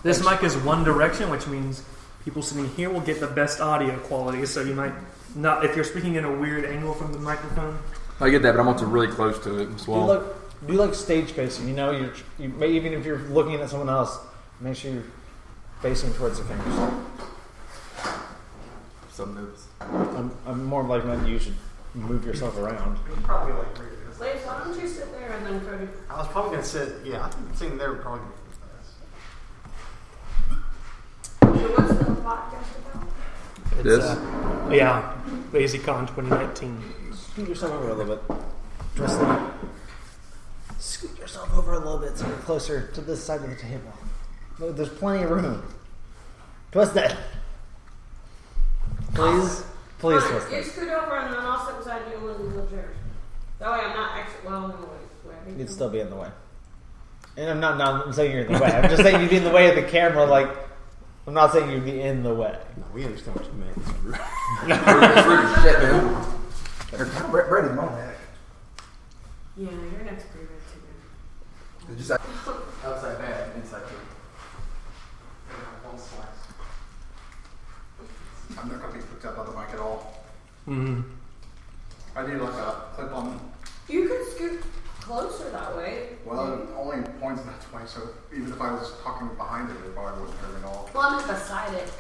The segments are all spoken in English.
This mic is one direction, which means people sitting here will get the best audio quality. So you might not, if you're speaking in a weird angle from the microphone. I get that, but I'm also really close to it as well. Do you like stage facing? You know, you may, even if you're looking at someone else, make sure you're facing towards the camera. Some moves. I'm more likely that you should move yourself around. Probably like where it is. Liz, why don't you sit there and then Cody? I was probably going to sit, I think sitting there would probably be So what's the podcast about? It's, This? LazyCon 2019. Scoot yourself over a little bit. Twist it. Scoot yourself over a little bit so you're closer to this side of the table. Look, there's plenty of room. Twist it. Please Fine, twist you it. scoot over and then I'll sit beside you in one of these little chairs. That way I'm not actually, in the way. You'd still be in the way. And I'm saying you're in the way. I'm just saying you'd be in the way of the camera, like, I'm not saying you'd be in the way. No, we understand what you meant. It's rude as shit, man. Brady's mom back. Yeah, your neck's pretty big too. It's just outside bad, inside good. I'm not going to be picked up by the mic at all. Mm-hmm. I need like a clip on. You could scoot closer that way. Well, it only points that way, so even if I was talking behind it, it probably wouldn't hurt at all. Well, I'm beside it.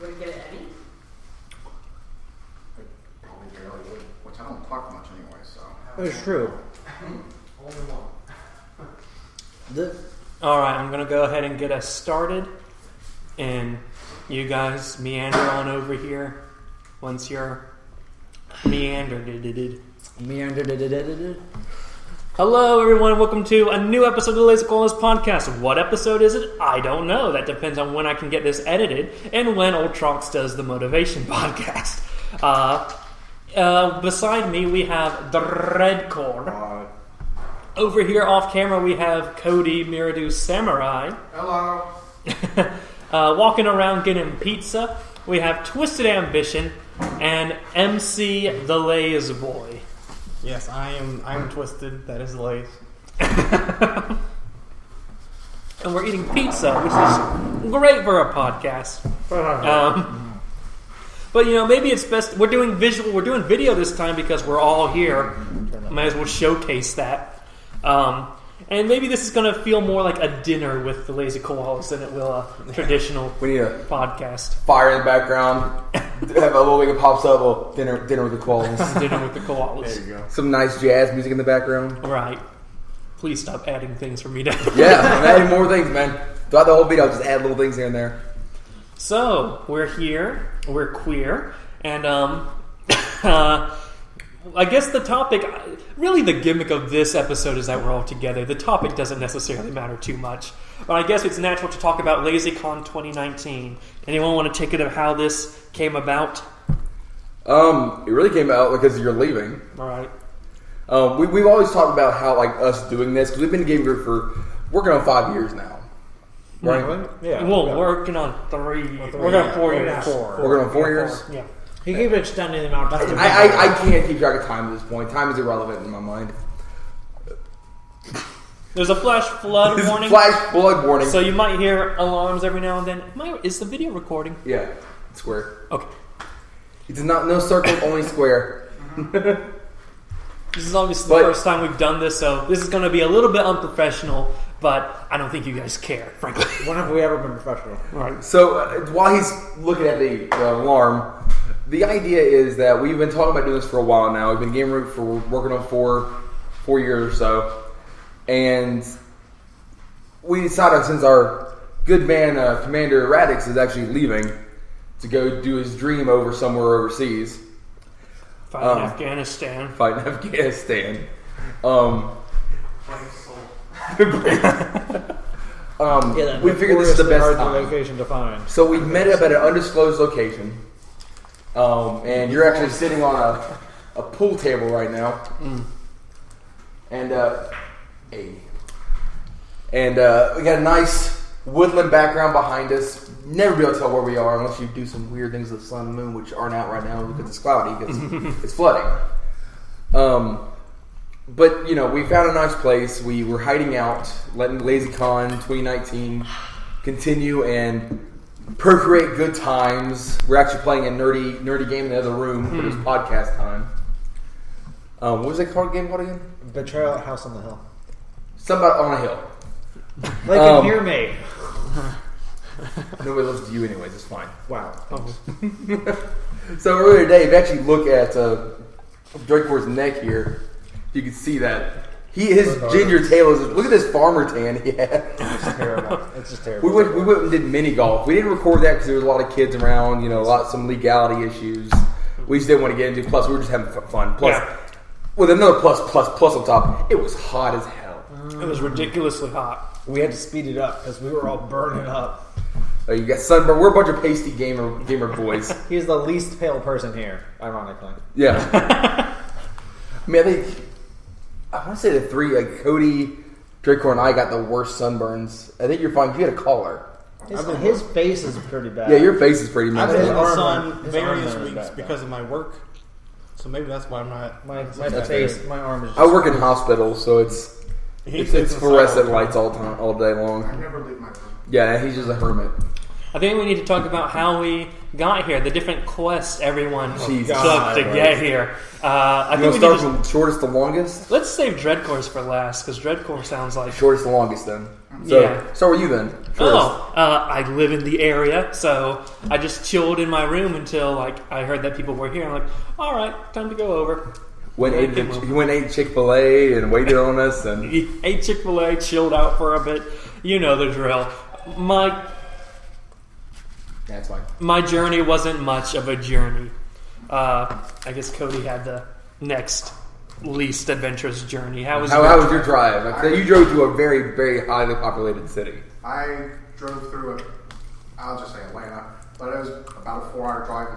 Would it get it any? It probably barely would, which I don't talk much anyway, so. It's true. Only one. Alright, I'm going to go ahead and get us started. And you guys meander on over here once you're meandered. Hello, everyone. Welcome to a new episode of the Lazy Koalas podcast. What episode is it? I don't know. That depends on when I can get this edited and when Old Trox does the motivation podcast. Beside me, we have the Redcore. Over here off camera, we have Cody Miraду Samurai. Hello. Walking around getting pizza, we have Twisted Ambition and MC the Lazy Boy. Yes, I'm twisted. That is Lays. And we're eating pizza, which is great for a podcast. But maybe it's best we're doing video this time because we're all here. Might as well showcase that. And maybe this is going to feel more like a dinner with the Lazy Koalas than it will a traditional We need a podcast. fire in the background. Have a little wing that pops up. Well, dinner with the koalas. Dinner with the koalas. There you go. Some nice jazz music in the background. Right. Please stop adding things for me to... Yeah, I'm adding more things, man. Throughout the whole video, I'll just add little things here and there. So, we're here. We're queer. And, I guess the topic, really the gimmick of this episode is that we're all together. The topic doesn't necessarily matter too much. But I guess it's natural to talk about LazyCon 2019. Anyone want to take it of how this came about? It really came out because you're leaving. All right. We've always talked about how, like, us doing this, because we've been in Game Group for working on 5 years now. Right? Yeah. Well, working on 3 years. We're going 4 years. Working on 4 years? Yeah. He keep extending the amount of time. I can't keep track of time at this point. Time is irrelevant in my mind. There's a flash flood warning. Flash flood warning. So you might hear alarms every now and then. Is the video recording? Yeah, it's square. Okay. It's not no circle, only square. This is obviously the first time we've done this, so this is going to be a little bit unprofessional, but I don't think you guys care, frankly. When have we ever been professional? Right. So while he's looking at the alarm, the idea is that we've been talking about doing this for a while now. We've been Game Root for working on 4 years or so, and we decided since our good man Commander Radix is actually leaving to go do his dream over somewhere overseas. Fighting Afghanistan. We figured this is the best time. location to find. So we met up at an undisclosed location, and you're actually sitting on a pool table right now, and we got a nice woodland background behind us. Never be able to tell where we are unless you do some weird things with the sun and moon, which aren't out right now because it's cloudy because it's flooding. But we found a nice place. We were hiding out, letting LazyCon 2019 continue and procreate good times. We're actually playing a nerdy game in the other room for this podcast time. What was that card game called again? Betrayal at House on the Hill. Somebody on a hill. They can hear me. Nobody listens to you anyways. It's fine. Wow. So earlier today, if you actually look at Drakemore's neck here, you can see that his ginger tail is. Look at this farmer tan he had. It's terrible. It's just terrible. We went and did mini golf. We didn't record that because there was a lot of kids around. Some legality issues. We just didn't want to get into. Plus, we were just having fun. Plus, with another plus on top, it was hot as hell. It was ridiculously hot. We had to speed it up because we were all burning up. You got sunburn. We're a bunch of pasty gamer boys. He's the least pale person here, ironically. Yeah. I mean, I want to say the three, Cody, Drakor, and I got the worst sunburns. I think you're fine. You had a collar. His face is pretty bad. Yeah, your face is pretty I've messed been in up. the sun his various arm is weeks bad, because of my work. So maybe that's why I'm not. My That's face, fair. my arm is just... I work in hospitals, so it's fluorescent lights all day I long. never leave my room. Yeah, he's just a hermit. I think we need to talk about how we got here, the different quests everyone Jesus took to Christ. get here. I You think want to we start need from shortest to longest? to, let's save Dreadcores for last, because Dreadcore sounds like... Shortest to longest, then. So, Yeah. Start with you, then. I live in the area, so I just chilled in my room until I heard that people were here. I'm like, all right, time to go over. He went and ate Chick-fil-A and waited on us. And Ate Chick-fil-A, chilled out for a bit. You know the drill. that's fine. My journey wasn't much of a journey. I guess Cody had the next least adventurous journey. How was your drive? You drove to a very, very highly populated city. I drove through I'll just say Atlanta, but it was about a 4-hour drive,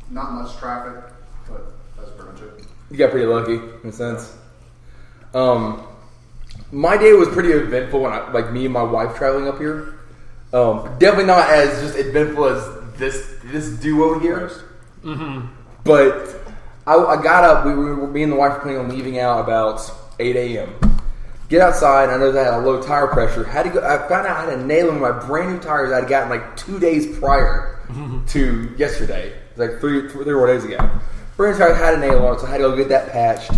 not much traffic, but that's pretty much it. You got pretty lucky in a sense. My day was pretty eventful when me and my wife traveling up here. Definitely not as just eventful as this duo here. Mm-hmm. But I got up. Me and the wife were planning on leaving out about 8 a.m. Get outside. I noticed I had a low tire pressure. I found out I had a nail in my brand new tires I'd gotten 2 days prior to yesterday. It was 3 or 4 days ago. Brand new tires had a nail on it, so I had to go get that patched.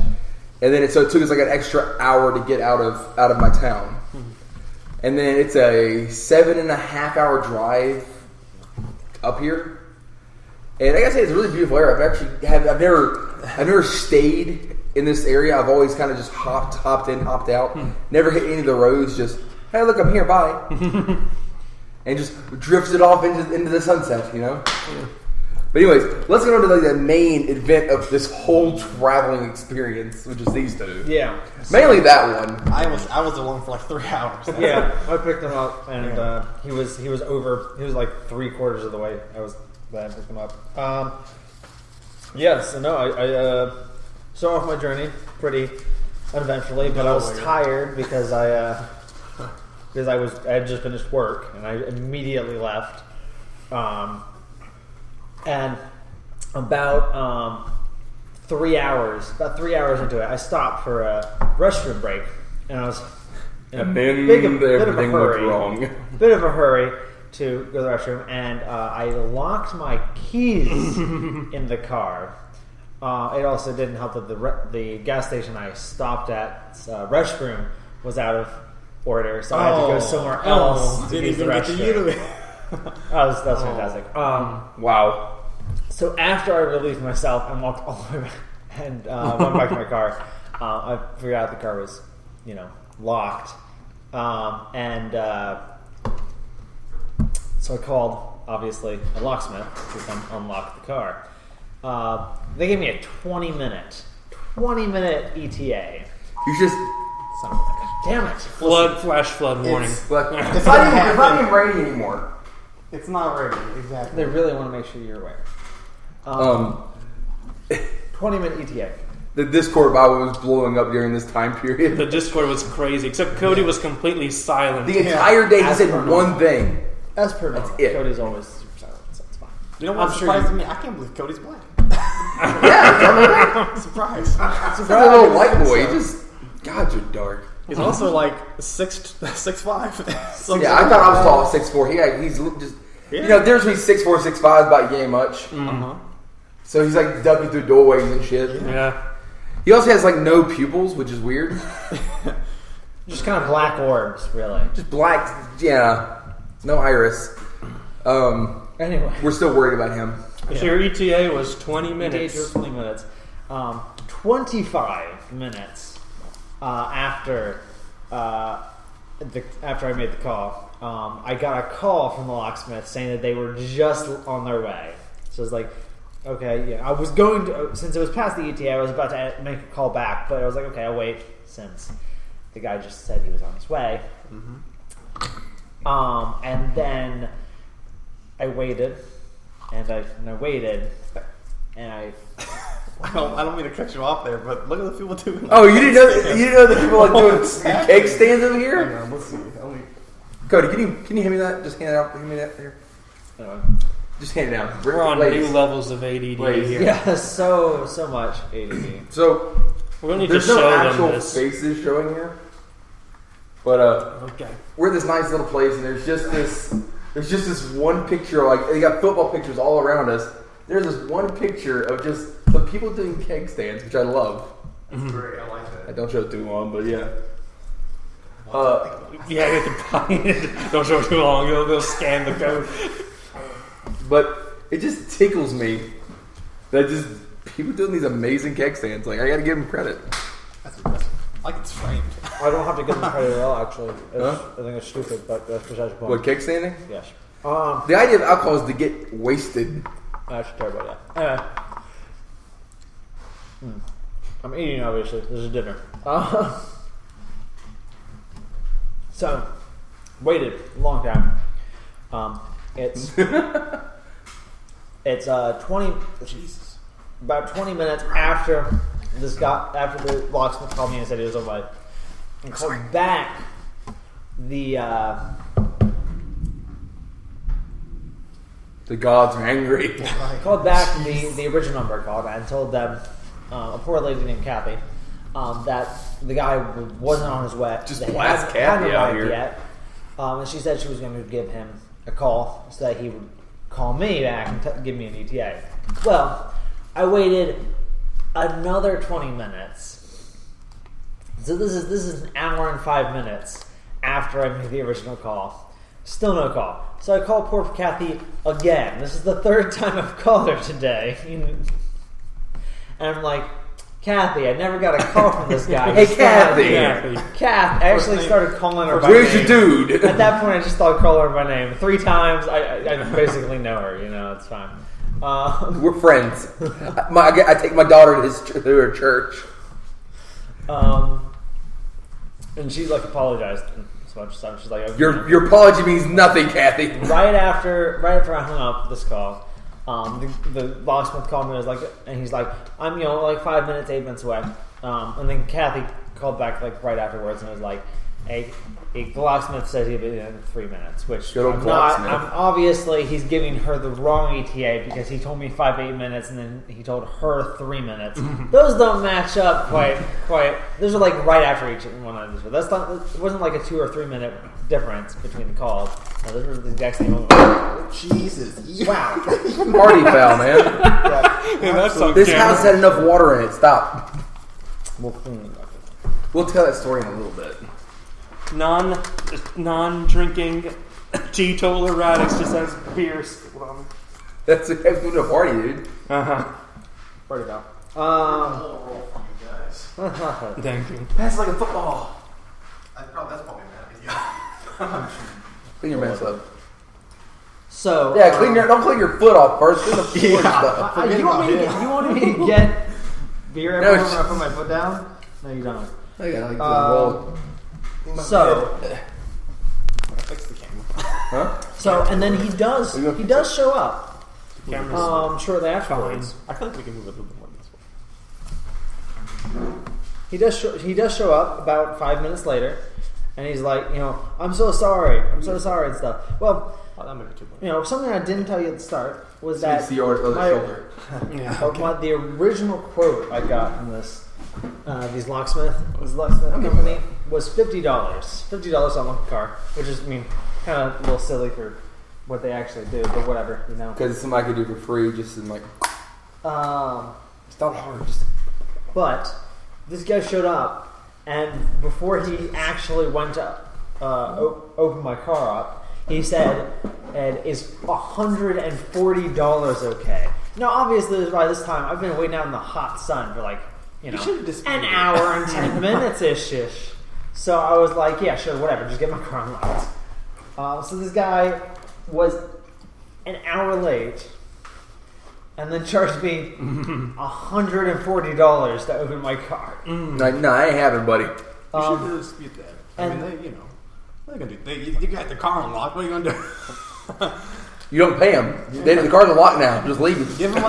And then it took us an extra hour to get out of my town. And then it's a 7.5 hour drive up here. And I gotta say, it's a really beautiful area. I've never stayed in this area. I've always kind of just hopped in, hopped out. Never hit any of the roads. Just, hey, look, I'm here, bye. And just drifted off into the sunset, Yeah. But anyways, let's get on to the main event of this whole traveling experience, which is these two. Yeah. Mainly that one. I was alone for 3 hours. Yeah, I picked him up, and he was over. He was 3/4 of the way. I picked him up. Yes, I started off my journey pretty uneventfully, but I was tired because I had just finished work and I immediately left. And about 3 hours into it, I stopped for a restroom break, and I was in a bit of a everything went hurry. wrong. Bit of a hurry to go to the restroom, and I locked my keys in the car. It also didn't help that the gas station I stopped at restroom was out of order, so I had to go somewhere else to Didn't use the even get to restroom. use it. That's fantastic. Wow. So after I relieved myself and walked all the way back and went back to my car, I figured out the car was, locked. So I called, obviously, a locksmith to come unlock the car. They gave me a 20-minute ETA. You just... Son of a bitch. Damn it. Flash flood warning. It's not even raining anymore. It's not ready, exactly. They really want to make sure you're aware. 20-minute ETA. The Discord Bible was blowing up during this time period. The Discord was crazy, except Cody was completely silent. The entire day he As said per one thing. As per normal. it. Cody's always super silent, so it's fine. You know what I'm sure surprised you- me? I can't believe Cody's black. Yeah, Surprise. that little white boy. He just... God, you're dark. He's also like 6'5". So Yeah, I thought I was tall at 6'4". He's just there's between 6'4" and 6'5" is about yay much. So he's like ducking through doorways and shit. Yeah. He also has like no pupils, which is weird. Just kind of black orbs, really. Just black, yeah. No iris. Anyway. We're still worried about him. So your ETA was 20 minutes. ETA was 20 minutes. 25 minutes after I made the call, I got a call from the locksmith saying that they were just on their way. So it's like, okay, yeah. I was going to, since it was past the ETA, I was about to make a call back, but I was like, okay, I'll wait since the guy just said he was on his way. And then I waited, and I waited, and I don't mean to cut you off there, but look at the people doing. Oh, you didn't know that people like doing cake stands over here? Hang on, let's see. Cody, can you hand me that? Just hand it out. Hand me that here. Just hand it down. We're on Ladies. new levels of ADD Ladies. here. yeah, so much ADD. So We're going to there's just no show them actual this. faces showing here, but Okay. we're at this nice little place, and there's just this one picture. Like they got football pictures all around us. There's this one picture of just some people doing keg stands, which I love. That's great. I like that. I don't show it too long, but yeah. Yeah, you have to don't show too long. They'll scan the code. But it just tickles me that just people doing these amazing keg stands. Like I got to give them credit. That's impressive. Like it's framed. I don't have to give them credit at all, actually. I think it's stupid, but that's besides the point. What, keg standing? Yes. The idea of alcohol is to get wasted. I should care about that. Anyway. I'm eating, obviously. This is dinner. So, waited a long time. It's 20. Jesus. About 20 minutes after the locksmith called me and said he was on my, and called back the gods are angry. called back the original number I called and told them, a poor lady named Kathy, that the guy wasn't on his way. Just that he blast hadn't Kathy out arrived here. yet. And she said she was going to give him a call so that he would call me back and give me an ETA. Well, I waited another 20 minutes. So this is an hour and 5 minutes after I made the original call. Still no call. So I called poor Kathy again. This is the third time I've called her today. And I'm like, Kathy, I never got a call from this guy. Hey, Kathy. Kath. I actually started calling her by Where's name. your dude? At that point, I just started calling her by name. 3 times, I basically know her. It's fine. We're friends. I take my daughter to her church. And she apologized so much stuff. She's like, Your apology means nothing, Kathy. right after I hung up this call, the locksmith called me and he's like, I'm 5 minutes, 8 minutes away. And then Kathy called back right afterwards and was like, hey, the locksmith says he'll be in 3 minutes, which Good old I'm not. locksmith. I'm obviously he's giving her the wrong ETA because he told me 5 8 minutes and then he told her 3 minutes. Those don't match up quite. Those are right after each one of these. That's not. It wasn't like a 2 or 3 minute difference between the calls. No, those were the exact same moment. Jesus. Wow. Party foul, man. Yeah, that's on This camera. house had enough water in it. Stop. We'll clean it up. We'll tell that story in a little bit. Non-drinking teetotaler Radix just has beer. That's going to a party, dude. Party foul. Thank you. That's like a football. That's probably mad. Clean your mess up. So Yeah, don't clean your foot off first. Clean the floor stuff. you want me to get beer No, everywhere when I put my foot down? No, you don't. I got roll. So I fixed the camera. Huh? and then he does show up Camera's shortly afterwards. I feel like we can move it a little bit more this way. He does show up about 5 minutes later, and he's like, I'm so sorry and stuff. Well, Oh, that might be too much. something I didn't tell you at the start was So you that see your other my- shoulder. the original quote I got from this these locksmith company was $50. $50 on one car, which is, kind of a little silly for what they actually do, but whatever, Because somebody could do it for free, just in like. It's not hard. But this guy showed up, and before he actually went to open my car up, he said, "And is $140 okay?" Now, obviously, by this time, I've been waiting out in the hot sun for like, an hour and 10 minutes ish. So I was like, "Yeah, sure, whatever. Just get my car unlocked." So this guy was an hour late, and then charged me $140 to open my car. Like, no, I ain't having, buddy. You should dispute that. I mean, they're gonna do. You got the car unlocked. What are you gonna do? You don't pay them. The car's unlocked now. Just leave it. Give them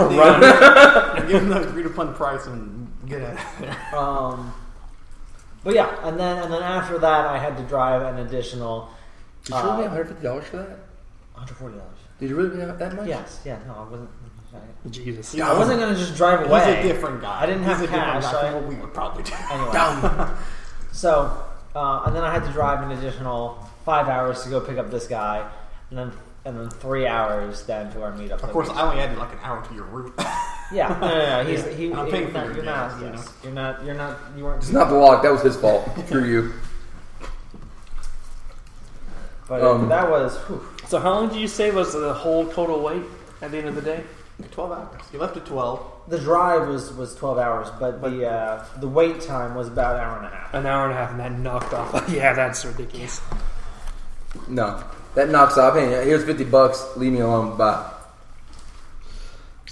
give them the agreed upon price and get out of there. But yeah, and then after that, I had to drive an additional. Did you really pay $150 for that? $140. Did you really pay that much? Yes. Yeah. No, I wasn't. Jesus. I wasn't gonna just drive away. He's a different guy. I didn't have cash. From what we would probably do. Anyway. So, and then I had to drive an additional 5 hours to go pick up this guy, and then 3 hours then to our meetup. Of course, I only added like an hour to your route. Yeah, no. I'm paying for your gas, You're not. You weren't. It's not the lock. That was his fault. Through you. But that was. Whew. So how long did you say was the whole total wait at the end of the day? 12 hours. You left at 12. The drive was 12 hours, but the wait time was about an hour and a half. An hour and a half, and that knocked off. Yeah, that's ridiculous. No. That knocks off. Hey, here's $50. Leave me alone. Bye.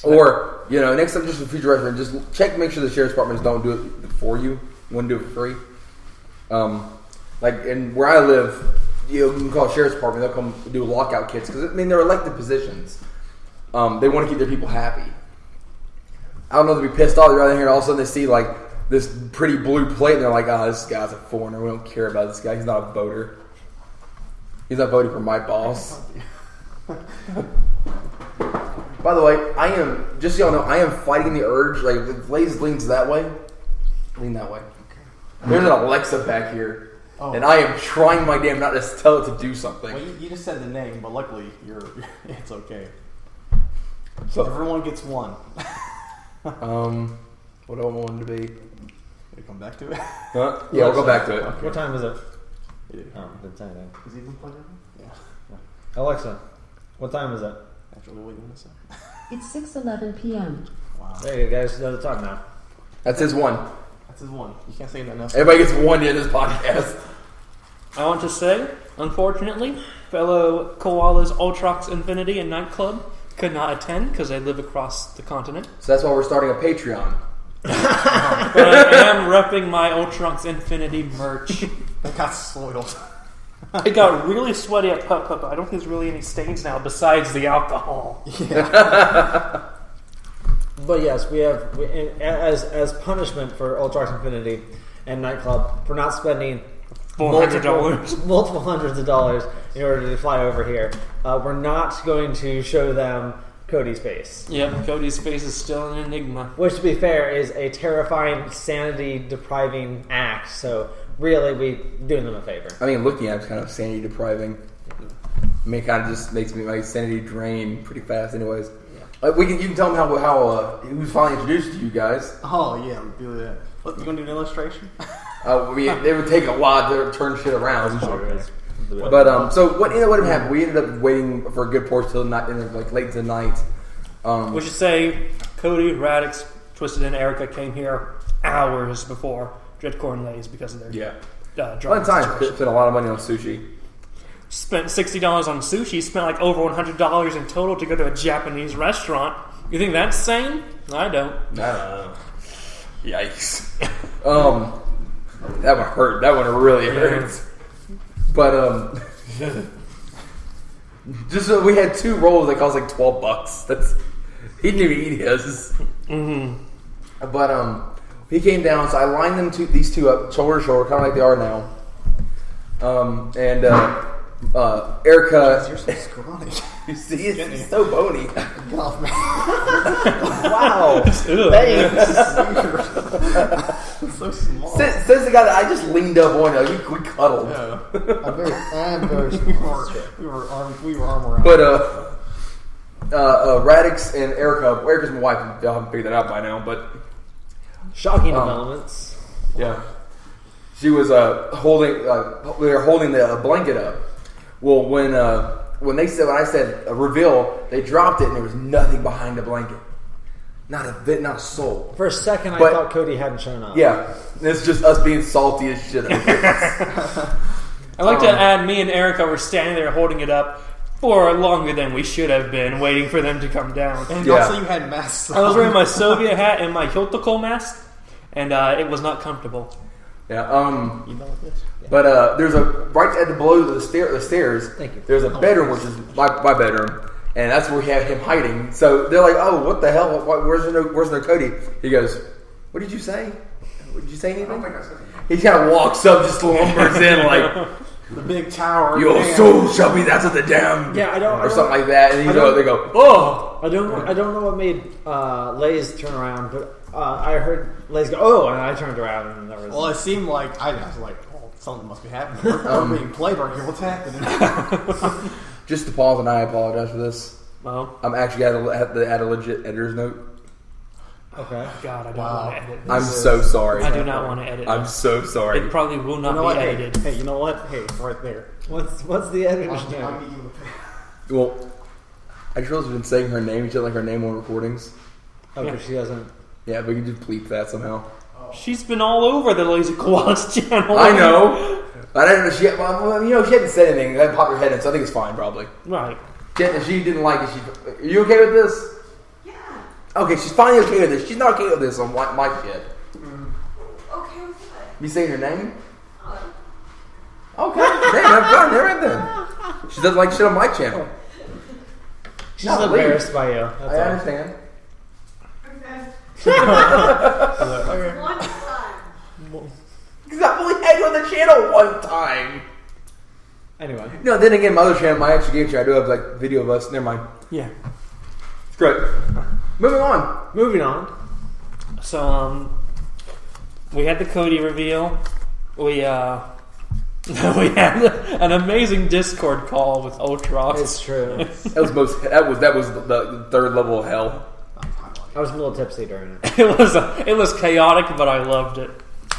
Or, next time, just for future reference, just make sure the sheriff's departments don't do it for you. You want to do it for free. And where I live, you can call the sheriff's department. They'll come do lockout kits because they're elected positions. They want to keep their people happy. I don't know if they'll be pissed off. They're right here, and all of a sudden they see like this pretty blue plate, and they're like, "Oh, this guy's a foreigner. We don't care about this guy. He's not a voter. He's not voting for my boss." By the way, I am just so y'all know, I am fighting the urge. Like, if Blaze leans that way, lean that way. Okay. There's an Alexa back here, and I am trying my damn not to tell it to do something. Well, you just said the name, but luckily it's okay. So everyone gets one. What do I want it to be? Can come back to it? Huh? Yeah, we'll go back to it. Okay. What time is it? Yeah. Oh, didn't say anything. Is he even plugged in? Yeah. Alexa, what time is it? Actually, what do you want to say? It's 6:11 p.m. Wow. There you go, guys. You know the time now. That's his one. That's his one. You can't say nothing else. Everybody gets one in this podcast. I want to say, unfortunately, fellow Koalas Ultrax Infinity and Nightclub could not attend because they live across the continent. So that's why we're starting a Patreon. But I am repping my Ultrax Infinity merch. That got soiled. It got really sweaty at Putt Putt, but I don't think there's really any stains now besides the alcohol. Yeah. But yes, we as punishment for Ultrax Infinity and Nightclub for not spending $400. multiple hundreds of dollars in order to fly over here. We're not going to show them Cody's face. Yep, Cody's face is still an enigma. Which, to be fair, is a terrifying, sanity-depriving act. So, really, we doing them a favor. I mean, looking at it's kind of sanity depriving. I mean, it kind of just makes my sanity drain pretty fast, anyways. Yeah. You can tell them how he was finally introduced to you guys. Oh yeah, we'll do that. What, you gonna do an illustration? It would take a lot to turn shit around. Okay. But so what happened? We ended up waiting for a good portion till late into the night. We should say Cody, Radix, Twisted, and Erica came here hours before Dreadcore and Lays because of their One time spent a lot of money on sushi. Spent $60 on sushi. Spent like over $100 in total to go to a Japanese restaurant. You think that's sane? I don't. Yikes. That one hurt. That one really hurt. But just we had 2 rolls that cost like $12. He didn't even eat his. Mm-hmm. But he came down, so I lined these two up shoulder to shoulder, kind of like they are now. And Erica, You're so scrawny. you see, it's so bony. Get off me. Wow. Thanks. so small. Since the guy that I just leaned up on, like, we cuddled. Yeah. I'm very small. We were arm around. But Radix and Erica's my wife. Y'all haven't figured that out by now, but Shocking developments. yeah, she was holding. We were holding the blanket up. Well, when I said reveal, they dropped it and there was nothing behind the blanket. Not a bit, not a soul. For a second, I But- thought Cody hadn't shown up. Yeah, it's just us being salty as shit. I'd like to add, me and Erica were standing there holding it up for longer than we should have been, waiting for them to come down. And Yeah. also you had masks on. I was wearing my Soviet hat and my Hyotoko mask, and it was not comfortable. Yeah. You know what this? Yeah. But there's a right at the below the stairs. Thank you. There's a bedroom, which is my bedroom, and that's where we have him hiding. So they're like, "Oh, what the hell? Where's no Cody?" He goes, "What did you say? Did you say I don't anything?" think I said anything. He kind of walks up, just lumbers in like, The big tower. "Your Damn. soul shall be that of the damned," Yeah, I don't. or something like that. And I don't- they go, "Oh." I don't know what made Lays turn around, but I heard Lays go, "Oh," and I turned around and there was. Well, it seemed like I was like, oh, something must be happening. We're being played right here. What's happening? Just to pause, and I apologize for this. Well, I'm actually have to add a legit editor's note. okay. God, I don't Wow. want to edit this. I'm so sorry. I do not want to edit I'm this. so sorry. It probably will You not know be what? edited. Hey, you know what? Hey, right there. What's the editor's I'll name? get you the Well, I just realized we've been saying her name. She said like her name on recordings. Oh, because she doesn't. Yeah, we can just bleep that somehow. She's been all over the Lazy Koalas channel. I know. I don't know. She hadn't said anything. That popped her head in, so I think it's fine, probably. Right. If she didn't like it, are you okay with this? Yeah. Okay, she's finally okay with this. She's not okay with this on my shit. Okay with what? You saying her name? Oh. Okay. Damn, I'm fine. All right then. She doesn't like shit on my channel. She's Not embarrassed by you. That's I all. understand. Okay. One time. Because I've only had you on the channel one time. Anyway. No, then again, my other channel, my actual game channel, I do have like video of us. Never mind. Yeah. It's great. Moving on. Moving on. So, we had the Cody reveal. We we had an amazing Discord call with Ultrox. It's true. That was the third level of hell. I was a little tipsy during it. It was chaotic, but I loved it.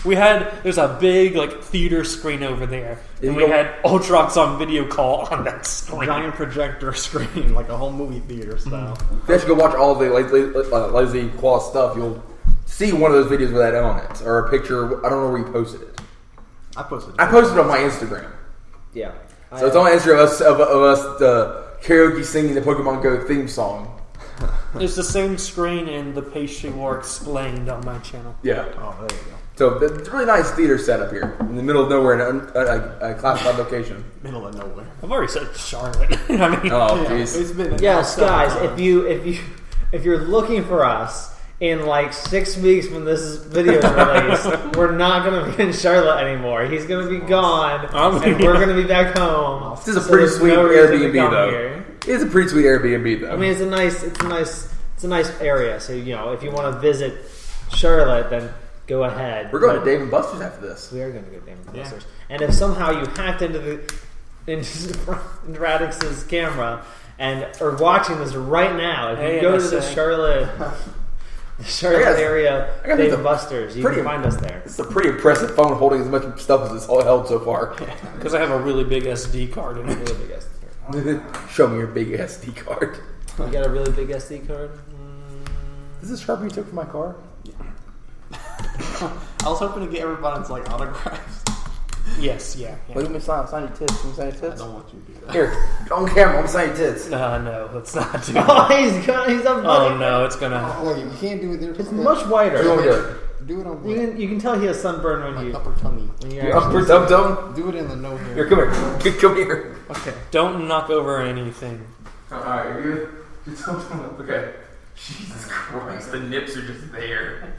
There's a big like theater screen over there, and we had Ultrox on video call on that screen. giant projector screen, like a whole movie theater style. If you actually go watch all of the Lazy Koalas stuff, you'll see one of those videos with that on it, or a picture. I don't know where you posted it. I posted it on my Instagram. Yeah. So it's on Instagram of us karaoke singing the Pokemon Go theme song. It's the same screen in the pastry war explained on my channel. Yeah. Oh, there you go. So it's a really nice theater setup here in the middle of nowhere in a classified location. Middle of nowhere. I've already said Charlotte. I mean, Oh, Yeah, jeez. it's been Yes, guys. time. If you're looking for us in like 6 weeks when this video is released, we're not going to be in Charlotte anymore. He's going to be gone, and we're going to be back home. This is a So pretty there's sweet no reason to Airbnb come though. here. It's a pretty sweet Airbnb though. I mean, it's a nice area. So if you want to visit Charlotte, then go ahead. we're going But to Dave and Buster's after this. We are going to go Dave and Yeah. Buster's. And if somehow you hacked into Radix's camera and are watching this right now, if you Hey, go to the NSA. Charlotte area, I got Dave the and Buster's, you pretty- can find us there. It's a pretty impressive phone holding as much stuff as it's all held so far. because I have a really big SD card in it. Really big SD card. Show me your big SD card. You got a really big SD card? Is this Sharpie you took from my car? I was hoping to get everybody's like autographs. Yes, yeah. Well, you may sign your tits. Can you sign your I tits? don't want you to do that. Here, on camera, I'm gonna sign your tits. No, let's not do Oh, that. he's up. Oh no, it's gonna. Oh, you can't do it there. It's much whiter. What do you want me to do? Do it on You can tell he has sunburn when my you. upper tummy. When Your you're upper dum dum? Do it in the no hair. Here, come here. Come here. Okay. Don't knock over anything. Alright, you're good? Okay. Jesus Christ, the nips are just there.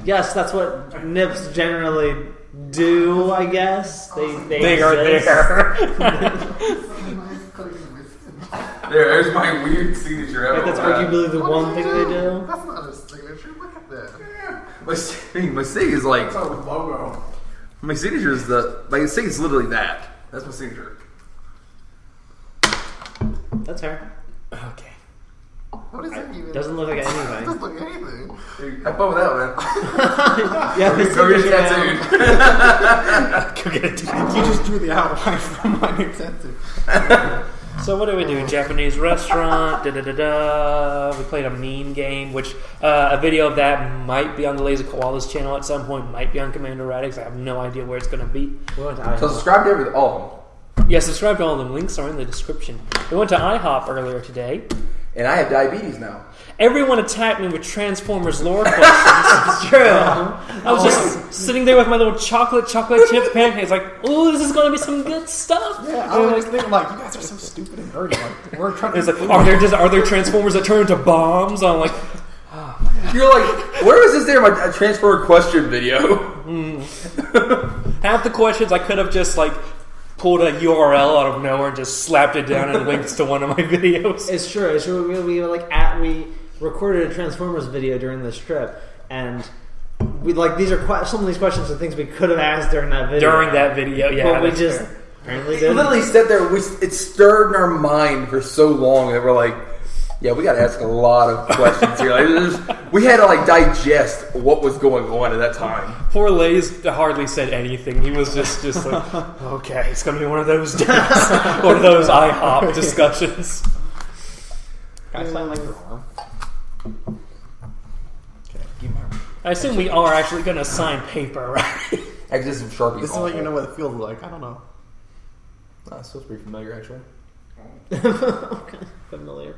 Yes, that's what nips generally do. I guess They are exist. there. There's my weird signature. Like, that's arguably the one thing they do. That's not a signature. Look at that. My sig is like That's our logo. my signature is my sig is literally that. That's my signature. That's fair. Okay. What is that even? Doesn't look like It anything. doesn't look like anything. Have fun with that, man. Yeah, Go get a tattoo. Go get a tattoo. You just drew the outline from my new tattoo. So what do we do? Japanese restaurant. Da da da da. We played a meme game, which a video of that might be on the Lazy Koalas channel at some point. Might be on Commander Radix. I have no idea where it's going to be. So subscribe to all of them. Yeah, subscribe to all of them. Links are in the description. We went to IHOP earlier today. And I have diabetes now. Everyone attacked me with Transformers lore questions. It's true. I was just sitting there with my little chocolate chip pancakes, like, ooh, this is going to be some good stuff. Yeah, I was just thinking, like, you guys are so stupid and nerdy. Like, we're trying to. It's like, are there Transformers that turn into bombs? I'm like, You're like, where was this there in my Transformer question video? half the questions I could have just like pulled a URL out of nowhere and just slapped it down and linked to one of my videos. It's true. We recorded a Transformers video during this trip, and we these are some of these questions are things we could have asked during that video. Yeah, but we that's just fair. apparently We didn't. literally sat there. It stirred in our mind for so long that we're like, yeah, we got to ask a lot of questions here. We had to digest what was going on at that time. Poor Lays hardly said anything. He was just like, okay, it's going to be one of those days. One of those IHOP discussions. Can I sign like your arm? Okay, give me my arm. I assume we are actually going to sign paper, right? Actually, this is Sharpie. This is like you know what it feels like. I don't know. That's supposed to be familiar, actually. Okay, familiar.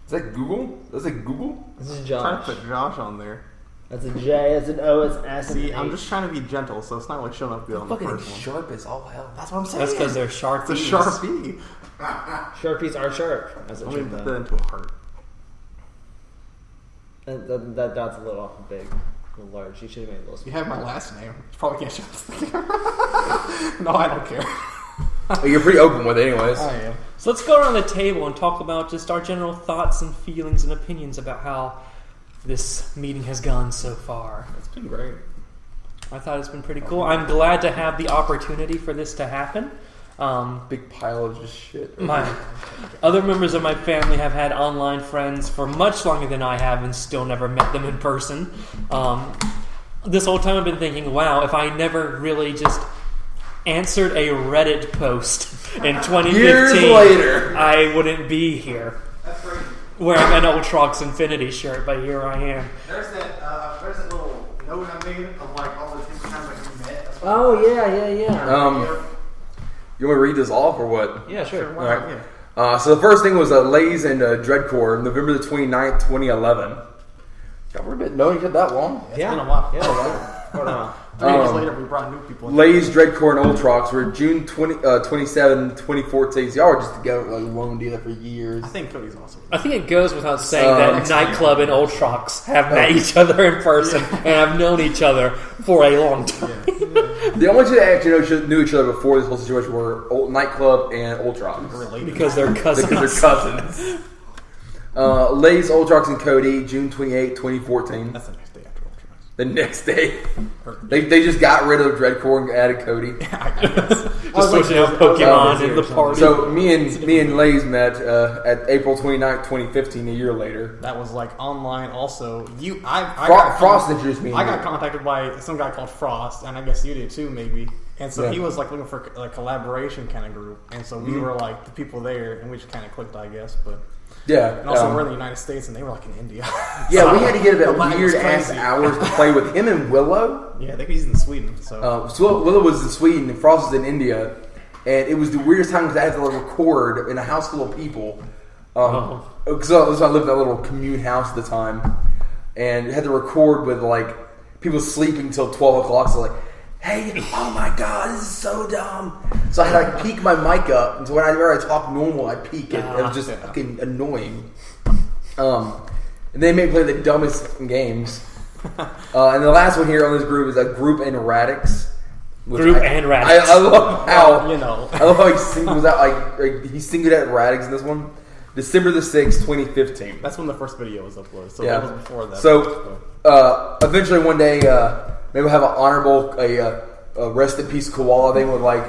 Is that Google? That's like Google? This is I'm trying Josh. to put Josh on there. That's a J. That's an O. It's an S. See, and I'm an just trying to be gentle, so it's not like showing up good on the Fucking first one. sharp as all hell. That's what I'm saying. That's because they're Sharpies. It's a Sharpie. Sharpies are sharp. As it Let me should put be. that into a heart. That dot's a little big, a little large. You should have made it a little You smaller. have my last name. You probably can't show this. No, I don't care. Well, you're pretty open with it, anyways. I am. So let's go around the table and talk about just our general thoughts and feelings and opinions about how this meeting has gone so far. It's been great. I thought it's been pretty cool. I'm glad to have the opportunity for this to happen. Big pile of just shit. My other members of my family have had online friends for much longer than I have and still never met them in person. This whole time I've been thinking, wow, if I never really just answered a Reddit post in 2015, Years later. I wouldn't be here. That's crazy. Wearing an Ultrox Infinity shirt, but here I am. There's that little note I made of like all the different times like we met. Oh yeah. You want me to read this off or what? Yeah, sure. Why not? Alright. Yeah. So the first thing was Lays and Dreadcore, November the 29th, 2011. God, we've been knowing each other that long. It's been a while. Yeah. Hold on. 3 years later, we brought new people in. Lays, Dreadcore, and Ultrox were June 27, 2014. So y'all were just together, alone, do that for years. I think Cody's also. I think it goes without saying that Nightclub and Ultrox have met each other in person and have known each other for a long time. The only two that actually knew each other before this whole situation were Nightclub and Ultrox. Related. Because they're cousins. Because they're cousins. Lays, Ultrox, and Cody, June 28, 2014. That's the next day after Ultrax. The next day. They just got rid of Dreadcore and added Cody. I guess. Just switching out Pokemon in the party. So me and Lays met at April 29th, 2015, a year later. That was like online. Also, Frost introduced me. I got contacted by some guy called Frost, and I guess you did too, maybe. And so Yeah. he was like looking for a collaboration kind of group, and so we were like the people there, and we just kind of clicked, I guess. But Yeah. and also we're in the United States, and they were like in India. Yeah, we had to get The about line was weird ass crazy. hours to play with him and Willow. Yeah, I think he's in Sweden. So So Willow was in Sweden and Frost was in India, and it was the weirdest time because I had to record in a house full of people. Because I lived in that little commune house at the time, and had to record with like people sleeping until 12 o'clock. So like, hey, oh my god, this is so dumb. So I had to like peak my mic up, and so whenever I talk normal, I peak it. It was just fucking annoying. And they made me play the dumbest fucking games. And the last one here on this group is a Group and Radix. Radix. I love how you know. I love how he singles out like he singled out Radix in this one. December the 6th, 2015. That's when the first video was uploaded. So Yeah. that was before that. So, eventually one day, maybe we'll have an honorable, a rest in peace koala thing with like,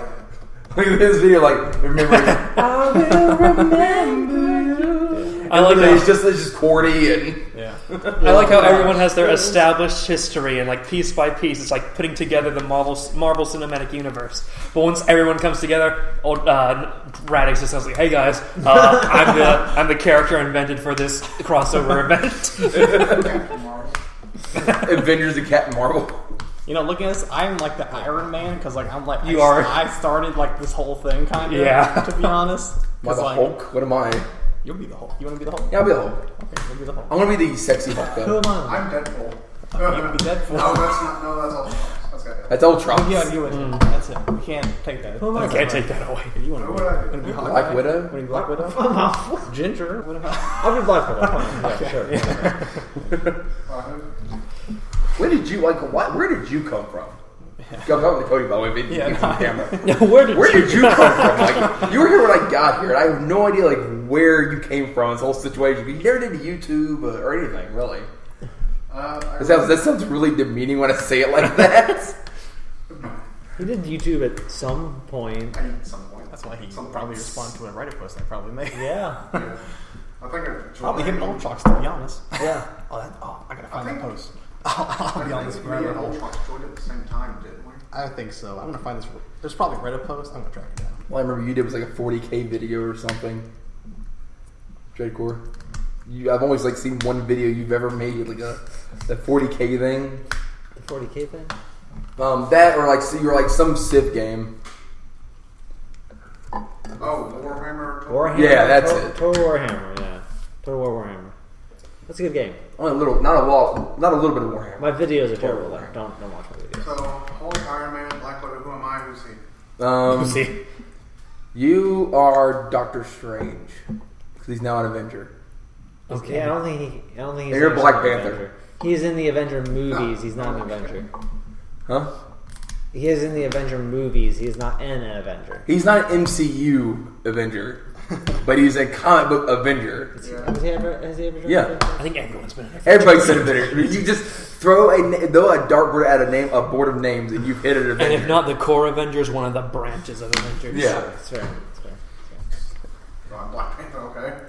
look at this video, like, remember, I will remember you. I like it's just corny and. yeah. I like how everyone has their established history and like piece by piece, it's like putting together the Marvel Cinematic Universe. But once everyone comes together, old Radix just says like, "Hey guys, I'm the character invented for this crossover event." Avengers and Captain Marvel. You know, looking at this, I'm like the Iron Man because like I'm like You are. I started like this whole thing kind of. Yeah. To be honest, Am I the like, Hulk? What am I? You'll be the Hulk. You want to be the Hulk? Yeah, I'll be the Hulk. Okay, you'll be the Hulk. I'm gonna be the sexy Hulk Who though. am I? I'm Deadpool. You can be Deadpool. No, that's not. No, that's all. That's got That's Ultron. Yeah, you would. That's it. You can't take that. Who am I? I can't take that away. You want Who to would I be, be? wanna be Hawkeye? Black Widow? Want to be Black Widow? Ginger? What about? I'll be Black Widow. Fine. Yeah, sure. Where did you come from? Come up to Cody, by the way. Yeah, Yeah, no. camera. Where Where did you come from? Like, you were here when I got here, and I have no idea like where you came from. This whole situation. You never did YouTube or anything, really. That sounds really demeaning when I say it like that. He did YouTube at some point. At some point. That's why he Some probably points. responded to a Reddit post I probably made. Yeah. Yeah. I think I Probably him and Ultrox, to be honest. Yeah. I gotta find I that think- post. I'll be on this me forever. and Ultron joined at the same time, didn't we? I think so. I'm gonna find this. There's probably a Reddit post. I'm gonna track it down. All I remember you did was like a 40K video or something. Dreadcore. I've always like seen one video you've ever made, like that 40K thing. The 40K thing? That or like you were like some Civ game. Oh, Warhammer. Warhammer. Yeah, that's Total- it. Total Warhammer, yeah. Total War Warhammer. That's a good game. Only a little, not a little bit of Warhammer. My videos are terrible though. Don't watch my videos. So, Hulk, Iron Man, Black Widow, who am I? Who's he? See, You are Doctor Strange because he's now an Avenger. Okay. Yeah, I don't think he's You're actually Black an Panther. Avenger. He's in the Avenger movies. He's not an Avenger. Huh? He is in the Avenger movies. He is not an Avenger. He's not an MCU Avenger, but he's a comic book Avenger. Yeah. Has he ever joined Yeah. Avenger? I think everyone's been in it. Everybody's an Avenger. You just throw a dartboard at a board of names, and you've hit an Avenger. And if not the core Avengers, one of the branches of Avengers. Yeah. It's fair. Black Panther, okay.